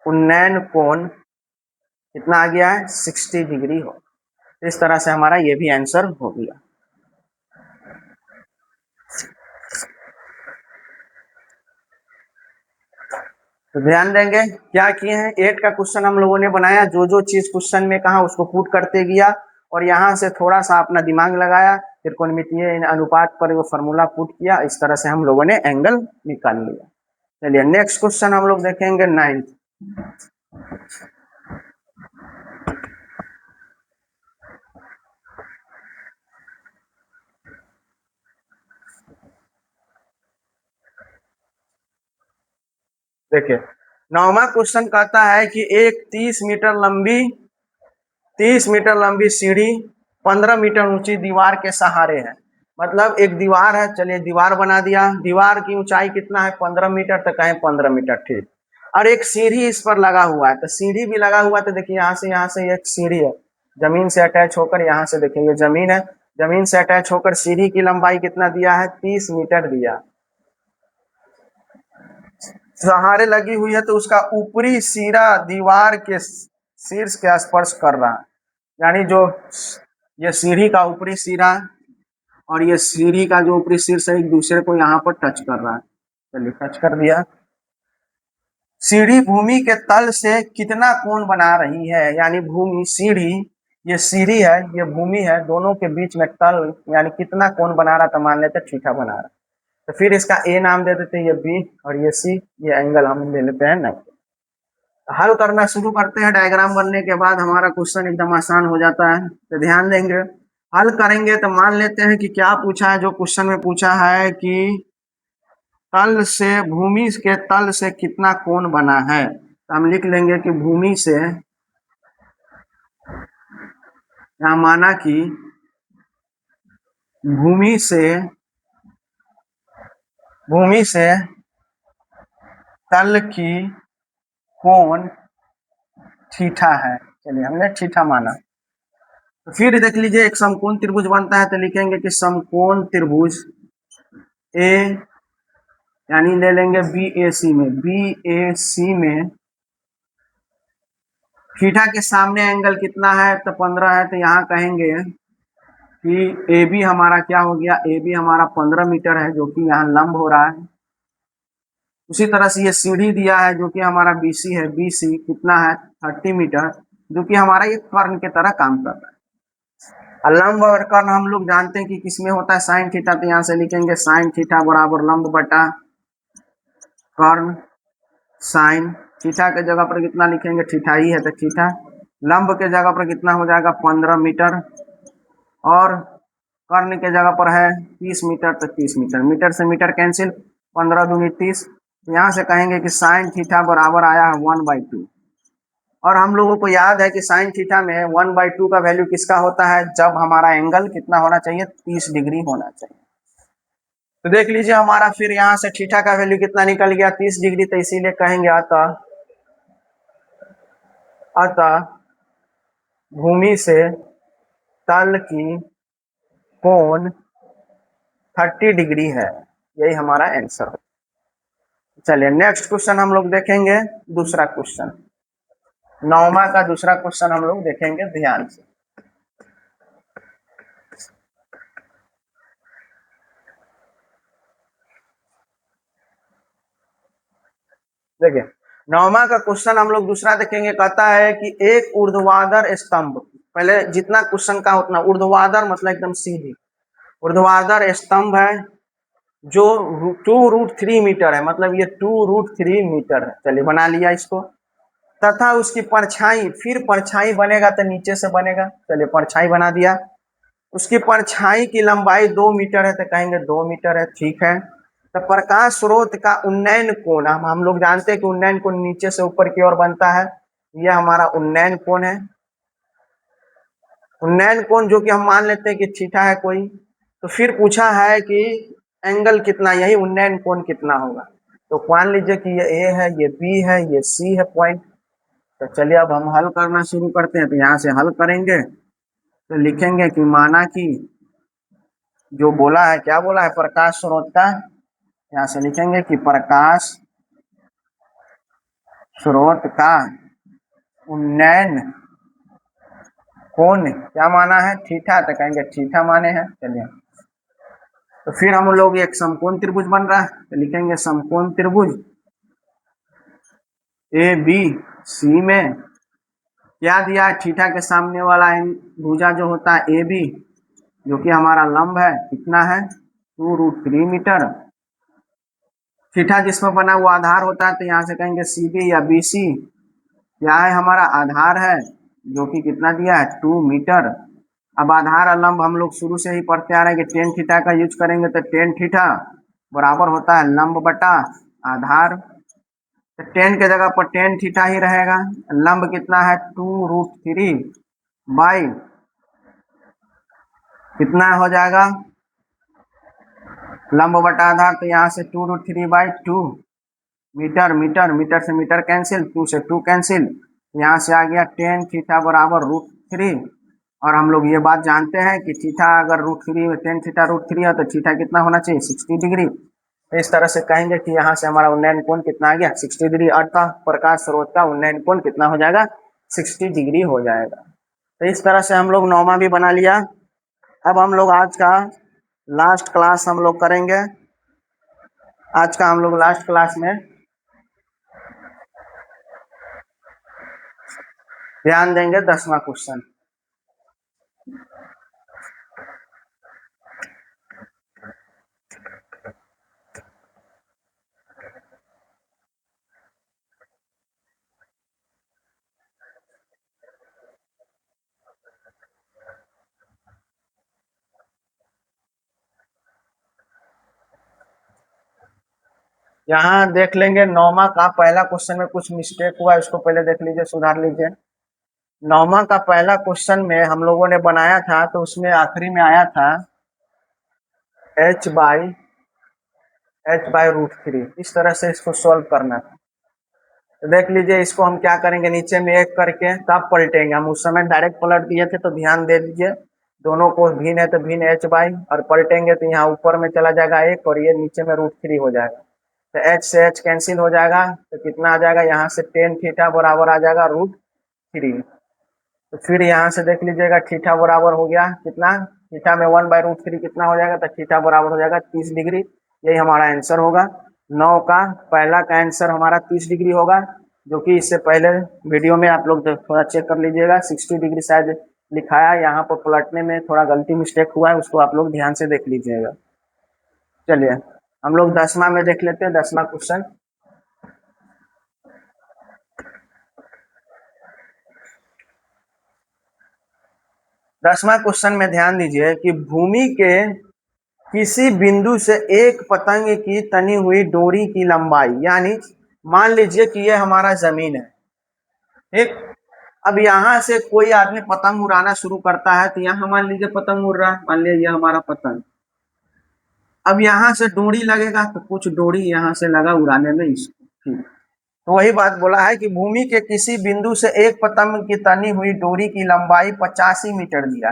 उन्नयन कोण कितना आ गया है, 60 डिग्री हो। इस तरह से हमारा ये भी आंसर हो गया। तो ध्यान देंगे क्या किए हैं, 8 का क्वेश्चन हम लोगों ने बनाया, जो जो चीज क्वेश्चन में कहा उसको पुट करते गया और यहाँ से थोड़ा सा अपना दिमाग लगाया, त्रिकोणमितीय अनुपात पर वो फॉर्मूला पुट किया। इस तरह से हम लोगों ने एंगल निकाल लिया। चलिए नेक्स्ट क्वेश्चन हम लोग देखेंगे 9th। देखिए 9वां क्वेश्चन कहता है कि एक 30 मीटर लंबी सीढ़ी 15 मीटर ऊंची दीवार के सहारे है। मतलब एक दीवार है, चलिए दीवार बना दिया, दीवार की ऊंचाई कितना है, 15 मीटर, तो कहें 15 मीटर ठीक। और एक सीढ़ी इस पर लगा हुआ है, तो सीढ़ी भी लगा हुआ है। तो देखिए यहाँ से एक सीढ़ी है, जमीन से अटैच होकर, यहाँ से देखिए ये जमीन है, जमीन से अटैच होकर सीढ़ी की लंबाई कितना दिया है, 30 मीटर दिया, सहारे लगी हुई है। तो उसका ऊपरी सिरा दीवार के शीर्ष के स्पर्श कर रहा है, यानी जो ये सीढ़ी का ऊपरी सिरा और ये सीढ़ी का जो ऊपरी शीर्ष है एक दूसरे को यहाँ पर टच कर रहा है। चलिए टच कर दिया। सीढ़ी भूमि के तल से कितना कोण बना रही है, यानी भूमि सीढ़ी, ये सीढ़ी है ये भूमि है, दोनों के बीच में तल यानी कितना कोण बना रहा था, मान लेते थीटा बना रहा। तो फिर इसका ए नाम दे देते हैं, ये बी और ये सी, ये एंगल हम ले लेते हैं 90। हल करना शुरू करते हैं। डायग्राम बनने के बाद हमारा क्वेश्चन एकदम आसान हो जाता है। तो ध्यान देंगे, हल करेंगे तो मान लेते हैं कि क्या पूछा है, जो क्वेश्चन में पूछा है कि तल से, भूमि के तल से कितना कोण बना है। तो हम लिख लेंगे कि भूमि से, यहाँ माना कि भूमि से तल की कोण थीटा है। चलिए हमने थीटा माना। तो फिर देख लीजिए एक समकोण त्रिभुज बनता है, तो लिखेंगे कि समकोण त्रिभुज ए, यानी ले लेंगे बी ए सी में, बी ए सी में थीटा के सामने एंगल कितना है, तो 15 है। तो यहाँ कहेंगे कि ए बी हमारा क्या हो गया, ए बी हमारा 15 मीटर है, जो कि यहाँ लंब हो रहा है। उसी तरह से ये सीढ़ी दिया है जो कि हमारा बी सी है, बी सी कितना है 30 मीटर, जो कि हमारा एक कर्ण की तरह काम कर रहा है। लंब और कर्ण हम लोग जानते हैं कि किसमें होता है, साइन थीटा। तो यहाँ से लिखेंगे साइन थीटा बराबर लंब बटा कर्ण साइन। थीटा के जगह पर कितना लिखेंगे, थीटा ही है तो थीटा। लंब के जगह पर कितना हो जाएगा 15 मीटर और कर्ण के जगह पर है 30 मीटर, तो 30 मीटर, मीटर से मीटर कैंसिल, 15 दूनी 30। यहाँ से कहेंगे कि साइन थीटा बराबर आया है 1/2। और हम लोगों को याद है कि साइन थीटा में 1/2 का वैल्यू किसका होता है, जब हमारा एंगल कितना होना चाहिए, 30 डिग्री होना चाहिए। तो देख लीजिए हमारा फिर यहाँ से थीटा का वैल्यू कितना निकल गया, 30 डिग्री। तो इसीलिए कहेंगे अतः भूमि से तल की कोण 30 डिग्री है। यही हमारा आंसर है। चलिए नेक्स्ट क्वेश्चन हम लोग देखेंगे, दूसरा क्वेश्चन 9वां का दूसरा क्वेश्चन हम लोग देखेंगे ध्यान से। देखिए 9वां का क्वेश्चन हम लोग दूसरा देखेंगे, कहता है कि एक ऊर्ध्वाधर स्तंभ, पहले जितना क्वेश्चन का उतना, ऊर्ध्वाधर मतलब एकदम सीधी, ऊर्ध्वाधर स्तंभ है जो 2√3 मीटर है, मतलब ये 2√3 मीटर है। चलिए बना लिया इसको, तथा उसकी परछाई, फिर परछाई बनेगा तो नीचे से बनेगा, चलिए परछाई बना दिया। उसकी परछाई की लंबाई 2 मीटर है तो कहेंगे 2 मीटर है, ठीक है। तो प्रकाश स्रोत का उन्नयन कोण, हम लोग जानते हैं कि उन्नयन कोण नीचे से ऊपर की ओर बनता है, यह हमारा उन्नयन कोण है। उन्नयन कोण जो कि हम मान लेते हैं कि थीटा है कोई, तो फिर पूछा है कि एंगल कितना, यही उन्नयन कोण कितना होगा। तो मान लीजिए कि ये ए है, ये बी है, ये सी है पॉइंट। तो चलिए अब हम हल करना शुरू करते हैं। तो यहाँ से हल करेंगे तो लिखेंगे कि माना कि जो बोला है, क्या बोला है, प्रकाश स्रोत का, यहाँ से लिखेंगे कि प्रकाश स्रोत का उन्नयन कोण क्या माना है, थीटा, तो कहेंगे थीटा माने हैं। चलिए तो फिर हम लोग एक समकोण त्रिभुज बन रहा है, तो लिखेंगे समकोण त्रिभुज ए बी सी में क्या दिया है, थीटा के सामने वाला भुजा जो होता है ए बी, जो कि हमारा लंब है, कितना है 2√3 मीटर। थीटा जिसमें बना वो आधार होता है, तो यहाँ से कहेंगे सी बी या बी सी क्या है, हमारा आधार है, जो कि कितना दिया है 2 मीटर। अब आधार और लंब हम लोग शुरू से ही पढ़ते आ रहे हैं कि टेन थीटा का यूज करेंगे, तो टेन थीटा बराबर होता है लंब बटा आधार। तो टेन के जगह पर टेन थीटा ही रहेगा। लंब कितना है 2√3 बाई कितना हो जाएगा, लंब बटा आधार, तो यहाँ से 2√3/2 मीटर, मीटर मीटर से मीटर कैंसिल, 2 से 2 कैंसिल, यहाँ से आ गया टेन थीटा बराबर √3। और हम लोग ये बात जानते हैं कि थीटा अगर √3, टेन थीटा √3 है तो थीटा कितना होना चाहिए 60 डिग्री। तो इस तरह से कहेंगे कि यहाँ से हमारा उन्नयन कोण कितना आ गया 60 डिग्री, अर्थात प्रकाश स्रोत का उन्नयन कोण कितना हो जाएगा 60 डिग्री हो जाएगा। तो इस तरह से हम लोग 9वां भी बना लिया। अब हम लोग आज का लास्ट क्लास हम लोग करेंगे। आज का हम लोग लास्ट क्लास में ध्यान देंगे 10वां क्वेश्चन। यहाँ देख लेंगे 9वां का पहला क्वेश्चन में कुछ मिस्टेक हुआ है, उसको पहले देख लीजिए, सुधार लीजिए। 9वां का पहला क्वेश्चन में हम लोगों ने बनाया था, तो उसमें आखिरी में आया था h/√3, इस तरह से इसको सॉल्व करना था। तो देख लीजिए, इसको हम क्या करेंगे, नीचे में एक करके तब पलटेंगे। हम उस समय डायरेक्ट पलट दिए थे, तो ध्यान दे दीजिए, दोनों को भिन्न है तो भिन्न h/, और पलटेंगे तो यहाँ ऊपर में चला जाएगा एक, और ये नीचे में √3 हो जाएगा। तो h से h कैंसिल हो जाएगा, तो कितना आ जाएगा, यहाँ से टेन थीटा बराबर आ जाएगा √3। तो फिर यहाँ से देख लीजिएगा, थीटा बराबर हो गया कितना, थीटा में 1/√3 कितना हो जाएगा, तो थीटा बराबर हो जाएगा 30 डिग्री। यही हमारा आंसर होगा। 9 का पहला का आंसर हमारा 30 डिग्री होगा, जो कि इससे पहले वीडियो में आप लोग थोड़ा चेक कर लीजिएगा, 60 डिग्री शायद लिखाया, यहाँ पर पलटने में थोड़ा गलती मिस्टेक हुआ है, उसको आप लोग ध्यान से देख लीजिएगा। चलिए हम लोग 10वां में देख लेते हैं, 10वां क्वेश्चन। 10वां क्वेश्चन में ध्यान दीजिए कि भूमि के किसी बिंदु से एक पतंग की तनी हुई डोरी की लंबाई, यानी मान लीजिए कि यह हमारा जमीन है, ठीक। अब यहाँ से कोई आदमी पतंग उड़ाना शुरू करता है, तो यहाँ मान लीजिए पतंग उड़ रहा है, मान लीजिए यह हमारा पतंग। अब यहाँ से डोरी लगेगा, तो कुछ डोरी यहाँ से लगा उड़ाने में इसको, ठीक। तो वही बात बोला है कि भूमि के किसी बिंदु से एक पतंग की तनी हुई डोरी की लंबाई 85 मीटर दिया।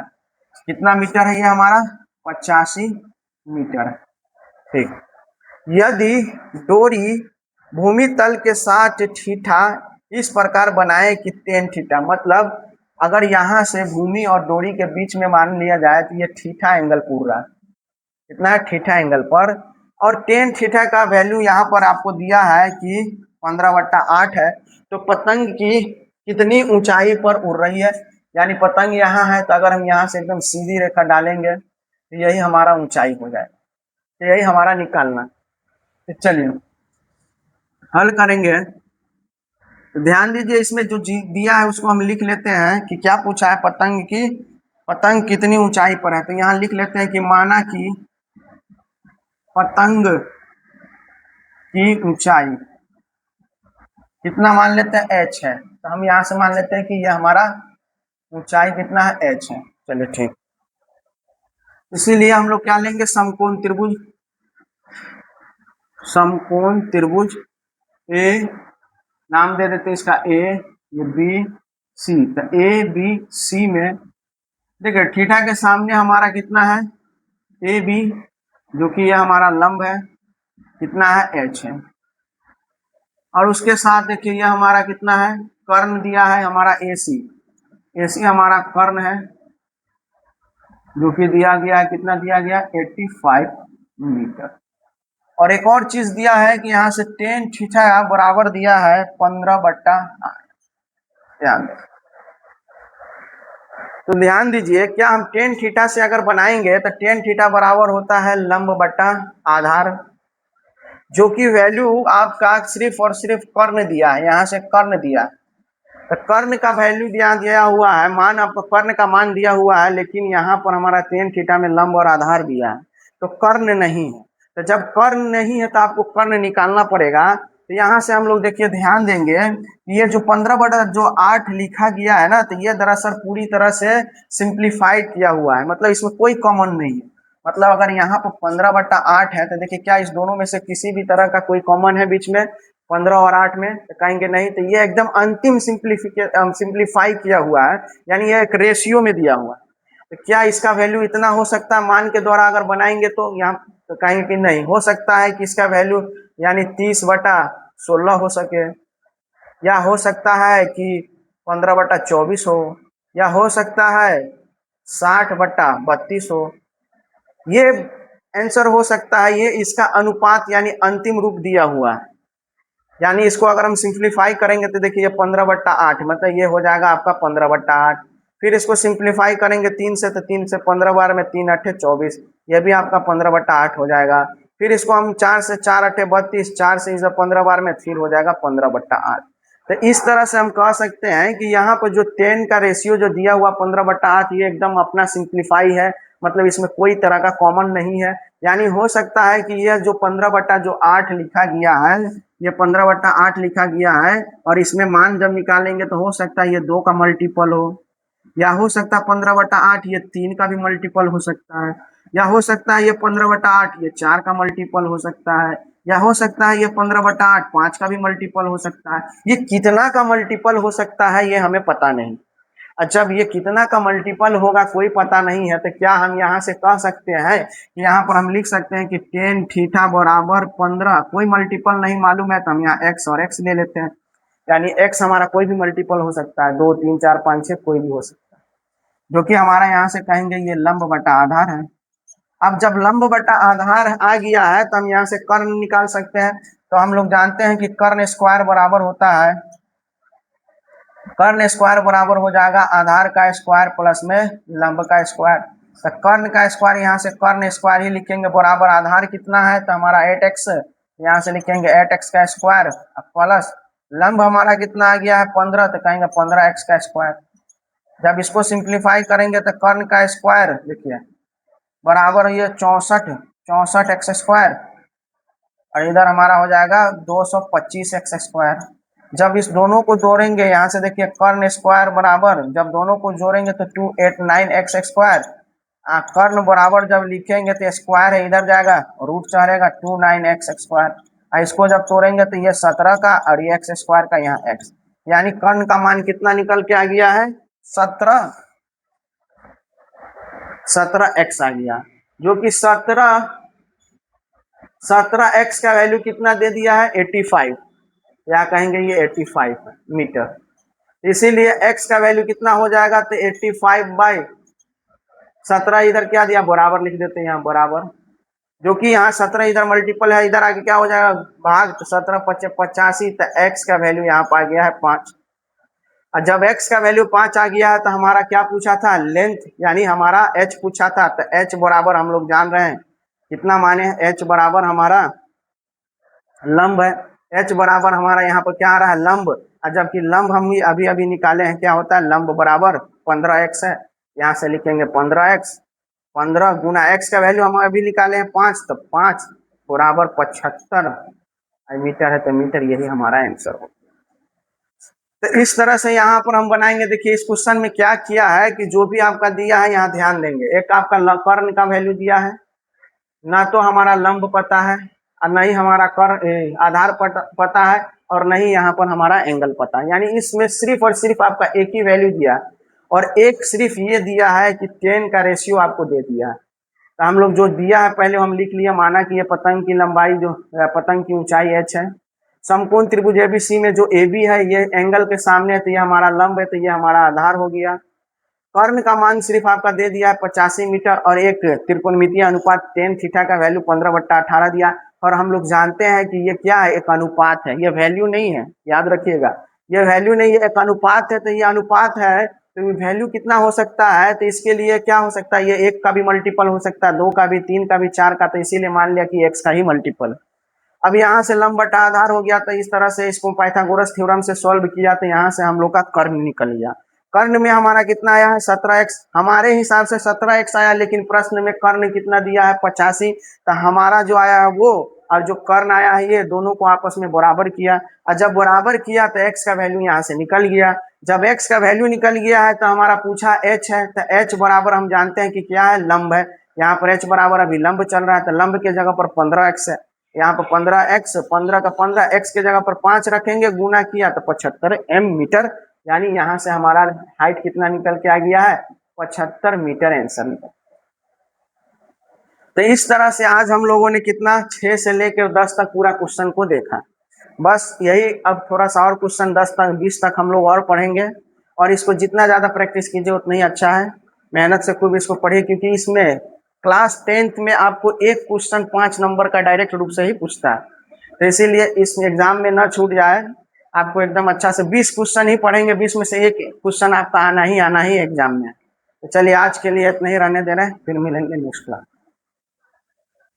कितना मीटर है ये हमारा 85 मीटर, ठीक। यदि डोरी भूमि तल के साथ थीटा इस प्रकार बनाए कि टेन थीटा, मतलब अगर यहाँ से भूमि और डोरी के बीच में मान लिया जाए तो ये थीटा एंगल पूरा कितना है, थीटा एंगल पर। और टेन थीटा का वैल्यू यहाँ पर आपको दिया है कि 15/8 है। तो पतंग की कितनी ऊंचाई पर उड़ रही है, यानी पतंग यहाँ है तो अगर हम यहाँ से एकदम सीधी रेखा डालेंगे तो यही हमारा ऊंचाई हो जाएगा, तो यही हमारा निकालना। तो चलिए हल करेंगे। तो ध्यान दीजिए इसमें जो दिया है उसको हम लिख लेते हैं कि क्या पूछा है, पतंग कितनी ऊंचाई पर है। तो यहाँ लिख लेते हैं कि माना कि पतंग की ऊंचाई कितना मान लेते हैं, h है। तो हम यहाँ से मान लेते हैं कि यह हमारा ऊंचाई कितना है, h है। चलिए ठीक, इसीलिए हम लोग क्या लेंगे, समकोण त्रिभुज ए, नाम दे देते हैं इसका ए, ये बी सी। तो ए बी सी में देखिए थीटा के सामने हमारा कितना है, ए बी, जो कि यह हमारा लंब है, कितना है, एच है। और उसके साथ देखिए यह हमारा कितना है, कर्ण दिया है हमारा ए सी, ए सी हमारा कर्ण है, जो कि दिया गया है, कितना दिया गया, 85 मीटर। और एक और चीज दिया है कि यहाँ से टेन थीटा बराबर दिया है 15/8। ध्यान दें, तो ध्यान दीजिए क्या हम टेन थीटा से अगर बनाएंगे तो टेन थीटा बराबर होता है लंब बटा आधार, जो कि वैल्यू आपका सिर्फ और सिर्फ कर्ण दिया है, यहाँ से कर्ण दिया है। तो कर्ण का वैल्यू दिया हुआ है, मान आपको कर्ण का मान दिया हुआ है, लेकिन यहाँ पर हमारा टेन थीटा में लंब और आधार दिया है, तो कर्ण नहीं है। तो जब कर्ण नहीं है तो आपको कर्ण निकालना पड़ेगा। तो यहाँ से हम लोग देखिए ध्यान देंगे कि ये जो 15/8 लिखा गया है ना, तो ये दरअसल पूरी तरह से सिंप्लीफाइड किया हुआ है, मतलब इसमें कोई कॉमन नहीं है। मतलब अगर यहाँ पर 15/8 है तो देखिए क्या इस दोनों में से किसी भी तरह का कोई कॉमन है बीच में 15 और 8 में, तो कहेंगे नहीं। तो ये एकदम अंतिम सिंप्लीफाई किया हुआ है, यानी ये एक रेशियो में दिया हुआ है। तो क्या इसका वैल्यू इतना हो सकता है मान के द्वारा अगर बनाएंगे तो यहाँ तो कहेंगे कि नहीं हो सकता है कि इसका वैल्यू यानी 30/16 हो सके, या हो सकता है कि 15/24 हो, या हो सकता है 60/32 हो। ये आंसर हो सकता है, ये इसका अनुपात यानी अंतिम रूप दिया हुआ है। यानी इसको अगर हम सिंप्लीफाई करेंगे तो देखिए ये 15/8, मतलब ये हो जाएगा आपका 15/8। फिर इसको सिंप्लीफाई करेंगे 3 से, तो 3 से 15 बार में 3 8 24, ये भी आपका 15/8 हो जाएगा। फिर इसको हम 4 से 4 8 32, 4 से इसे 15 बार में फिर हो जाएगा 15/8। तो इस तरह से हम कह सकते हैं कि यहाँ पर जो 10 का रेशियो जो दिया हुआ 15/8, ये एकदम अपना सिंप्लीफाई है, मतलब इसमें कोई तरह का कॉमन नहीं है। यानी हो सकता है कि यह जो 15/8 लिखा गया है, ये 15/8 लिखा गया है, और इसमें मान जब निकालेंगे तो हो सकता है ये 2 का मल्टीपल हो, या हो सकता है 15/8 ये 3 का भी मल्टीपल हो सकता है, या हो सकता है ये 15/8 ये 4 का मल्टीपल हो सकता है, या हो सकता है ये 15/8 5 का भी मल्टीपल हो सकता है। ये कितना का मल्टीपल हो सकता है ये हमें पता नहीं। अच्छा, अब ये कितना का मल्टीपल होगा कोई पता नहीं है, तो क्या हम यहाँ से कह सकते हैं कि यहाँ पर हम लिख सकते हैं कि टेन थीटा बराबर 15, कोई मल्टीपल नहीं मालूम है तो हम यहाँ एक्स और एक्स ले लेते हैं। यानी एक्स हमारा कोई भी मल्टीपल हो सकता है, 2 3 4 5 6 कोई भी हो सकता है, जो कि हमारा यहाँ से कहेंगे ये लंब बटा आधार है। अब जब लंब बटा आधार आ गया है तो हम यहाँ से कर्ण निकाल सकते हैं। तो हम लोग जानते हैं कि कर्ण स्क्वायर बराबर होता है, कर्ण स्क्वायर बराबर हो जाएगा आधार का स्क्वायर प्लस में लंब का स्क्वायर। तो कर्ण का स्क्वायर यहाँ से कर्ण स्क्वायर ही लिखेंगे, बराबर आधार कितना है तो हमारा 8x, यहाँ से लिखेंगे 8x का स्क्वायर प्लस लंब हमारा कितना आ गया है 15, तो कहेंगे 15x का स्क्वायर। जब इसको सिंप्लीफाई करेंगे तो कर्ण का स्क्वायर देखिए बराबर ये 64x स्क्वायर, और इधर हमारा हो जाएगा 225x स्क्वायर। जब इस दोनों को जोड़ेंगे यहाँ से देखिए कर्ण स्क्वायर बराबर, जब दोनों को जोड़ेंगे तो 289x स्क्वायर, कर्ण बराबर जब लिखेंगे तो स्क्वायर है इधर जाएगा, रूट चढ़ेगा 29x स्क्वायर। इसको जब तोड़ेंगे तो ये 17 का और ये एक्स स्क्वायर का यहाँ x, यानी कर्ण का मान कितना निकल के आ गया है 17x आ गया, जो कि 17 17x का वैल्यू कितना दे दिया है 85, या कहेंगे ये 85 मीटर। इसीलिए x का वैल्यू कितना हो जाएगा, तो 85/17 इधर क्या दिया बराबर लिख देते हैं यहाँ बराबर, जो कि यहाँ 17 इधर मल्टीपल है, इधर आके क्या हो जाएगा भाग, तो 17 × 85, तो x का वैल्यू यहाँ पर आ गया है 5। और जब x का वैल्यू 5 आ गया है तो हमारा क्या पूछा था, लेंथ, यानी हमारा h पूछा था, तो h बराबर हम लोग जान रहे हैं कितना माने हैं, h बराबर हमारा लंब है, h बराबर हमारा यहाँ पर क्या आ रहा है लंब, और जबकि लंब हम अभी अभी निकाले हैं, क्या होता है लंब बराबर 15x है, यहाँ से लिखेंगे 15x, 15 गुना x का वैल्यू हम अभी निकाले हैं 5, तो 5 बराबर 75 मीटर है, तो मीटर यही हमारा आंसर हो। तो इस तरह से यहाँ पर हम बनाएंगे। देखिए इस क्वेश्चन में क्या किया है कि जो भी आपका दिया है यहाँ ध्यान देंगे, एक आपका कर्ण का वैल्यू दिया है, ना तो हमारा लंब पता है और नहीं हमारा आधार पता है, और नहीं यहाँ पर हमारा एंगल पता है, यानी इसमें सिर्फ और सिर्फ आपका एक ही वैल्यू दिया है, और एक सिर्फ ये दिया है कि 10 का रेशियो आपको दे दिया है। तो हम लोग जो दिया है पहले हम लिख लिया, माना कि ये पतंग की लंबाई जो पतंग की ऊंचाई h है, समकोण त्रिभुज एबीसी में जो AB है ये एंगल के सामने है, तो ये हमारा लंब है, तो ये हमारा आधार हो गया। कर्ण का मान सिर्फ आपका दे दिया है 85 मीटर, और एक त्रिकोणमितीय अनुपात tan थीटा का वैल्यू 15/18 दिया। और हम लोग जानते हैं कि ये क्या है, एक अनुपात है, ये वैल्यू नहीं है, याद रखिएगा ये वैल्यू नहीं है, एक अनुपात है, तो ये अनुपात है तो वैल्यू कितना हो सकता है, तो इसके लिए क्या हो सकता है, ये 1 का भी मल्टीपल हो सकता है, 2 का भी, 3 का भी, 4 का, तो इसीलिए मान लिया कि x का ही मल्टीपल। अब यहाँ से लंब बटा आधार हो गया, तो इस तरह से इसको पाइथागोरस थ्योरम से सॉल्व किया, तो यहाँ से हम लोग का कर्ण निकल गया। कर्ण में हमारा कितना आया है 17x, हमारे हिसाब से 17x आया, लेकिन प्रश्न में कर्ण कितना दिया है 85, तो हमारा जो आया है वो और जो कर्ण आया है ये दोनों को आपस में बराबर किया, और जब बराबर किया तो x का वैल्यू यहाँ से निकल गया। जब x का वैल्यू निकल गया है तो हमारा पूछा h है, तो h बराबर हम जानते हैं कि क्या है लंब है, यहाँ पर h बराबर अभी लंब चल रहा है, तो लंब के जगह पर 15x है, यहाँ पर 15x, 15 का 15 x के जगह पर 5 रखेंगे, गुना किया तो 75 मीटर, यानी यहाँ से हमारा हाइट कितना निकल के आ गया है 75 मीटर आंसर निकल। तो इस तरह से आज हम लोगों ने कितना 6 से लेकर 10 तक पूरा क्वेश्चन को देखा। बस यही, अब थोड़ा सा और क्वेश्चन 10 तक 20 तक हम लोग और पढ़ेंगे, और इसको जितना ज़्यादा प्रैक्टिस कीजिए उतना ही अच्छा है, मेहनत से खूब इसको पढ़िए, क्योंकि इसमें क्लास 10th में आपको एक क्वेश्चन 5 नंबर का डायरेक्ट रूप से ही पूछता है, तो इसीलिए इस एग्जाम में न छूट जाए, आपको एकदम अच्छा से 20 क्वेश्चन ही पढ़ेंगे, 20 में से एक क्वेश्चन आपका आना ही एग्जाम में। तो चलिए आज के लिए इतना ही रहने दे रहे हैं, फिर मिलेंगे नेक्स्ट क्लास।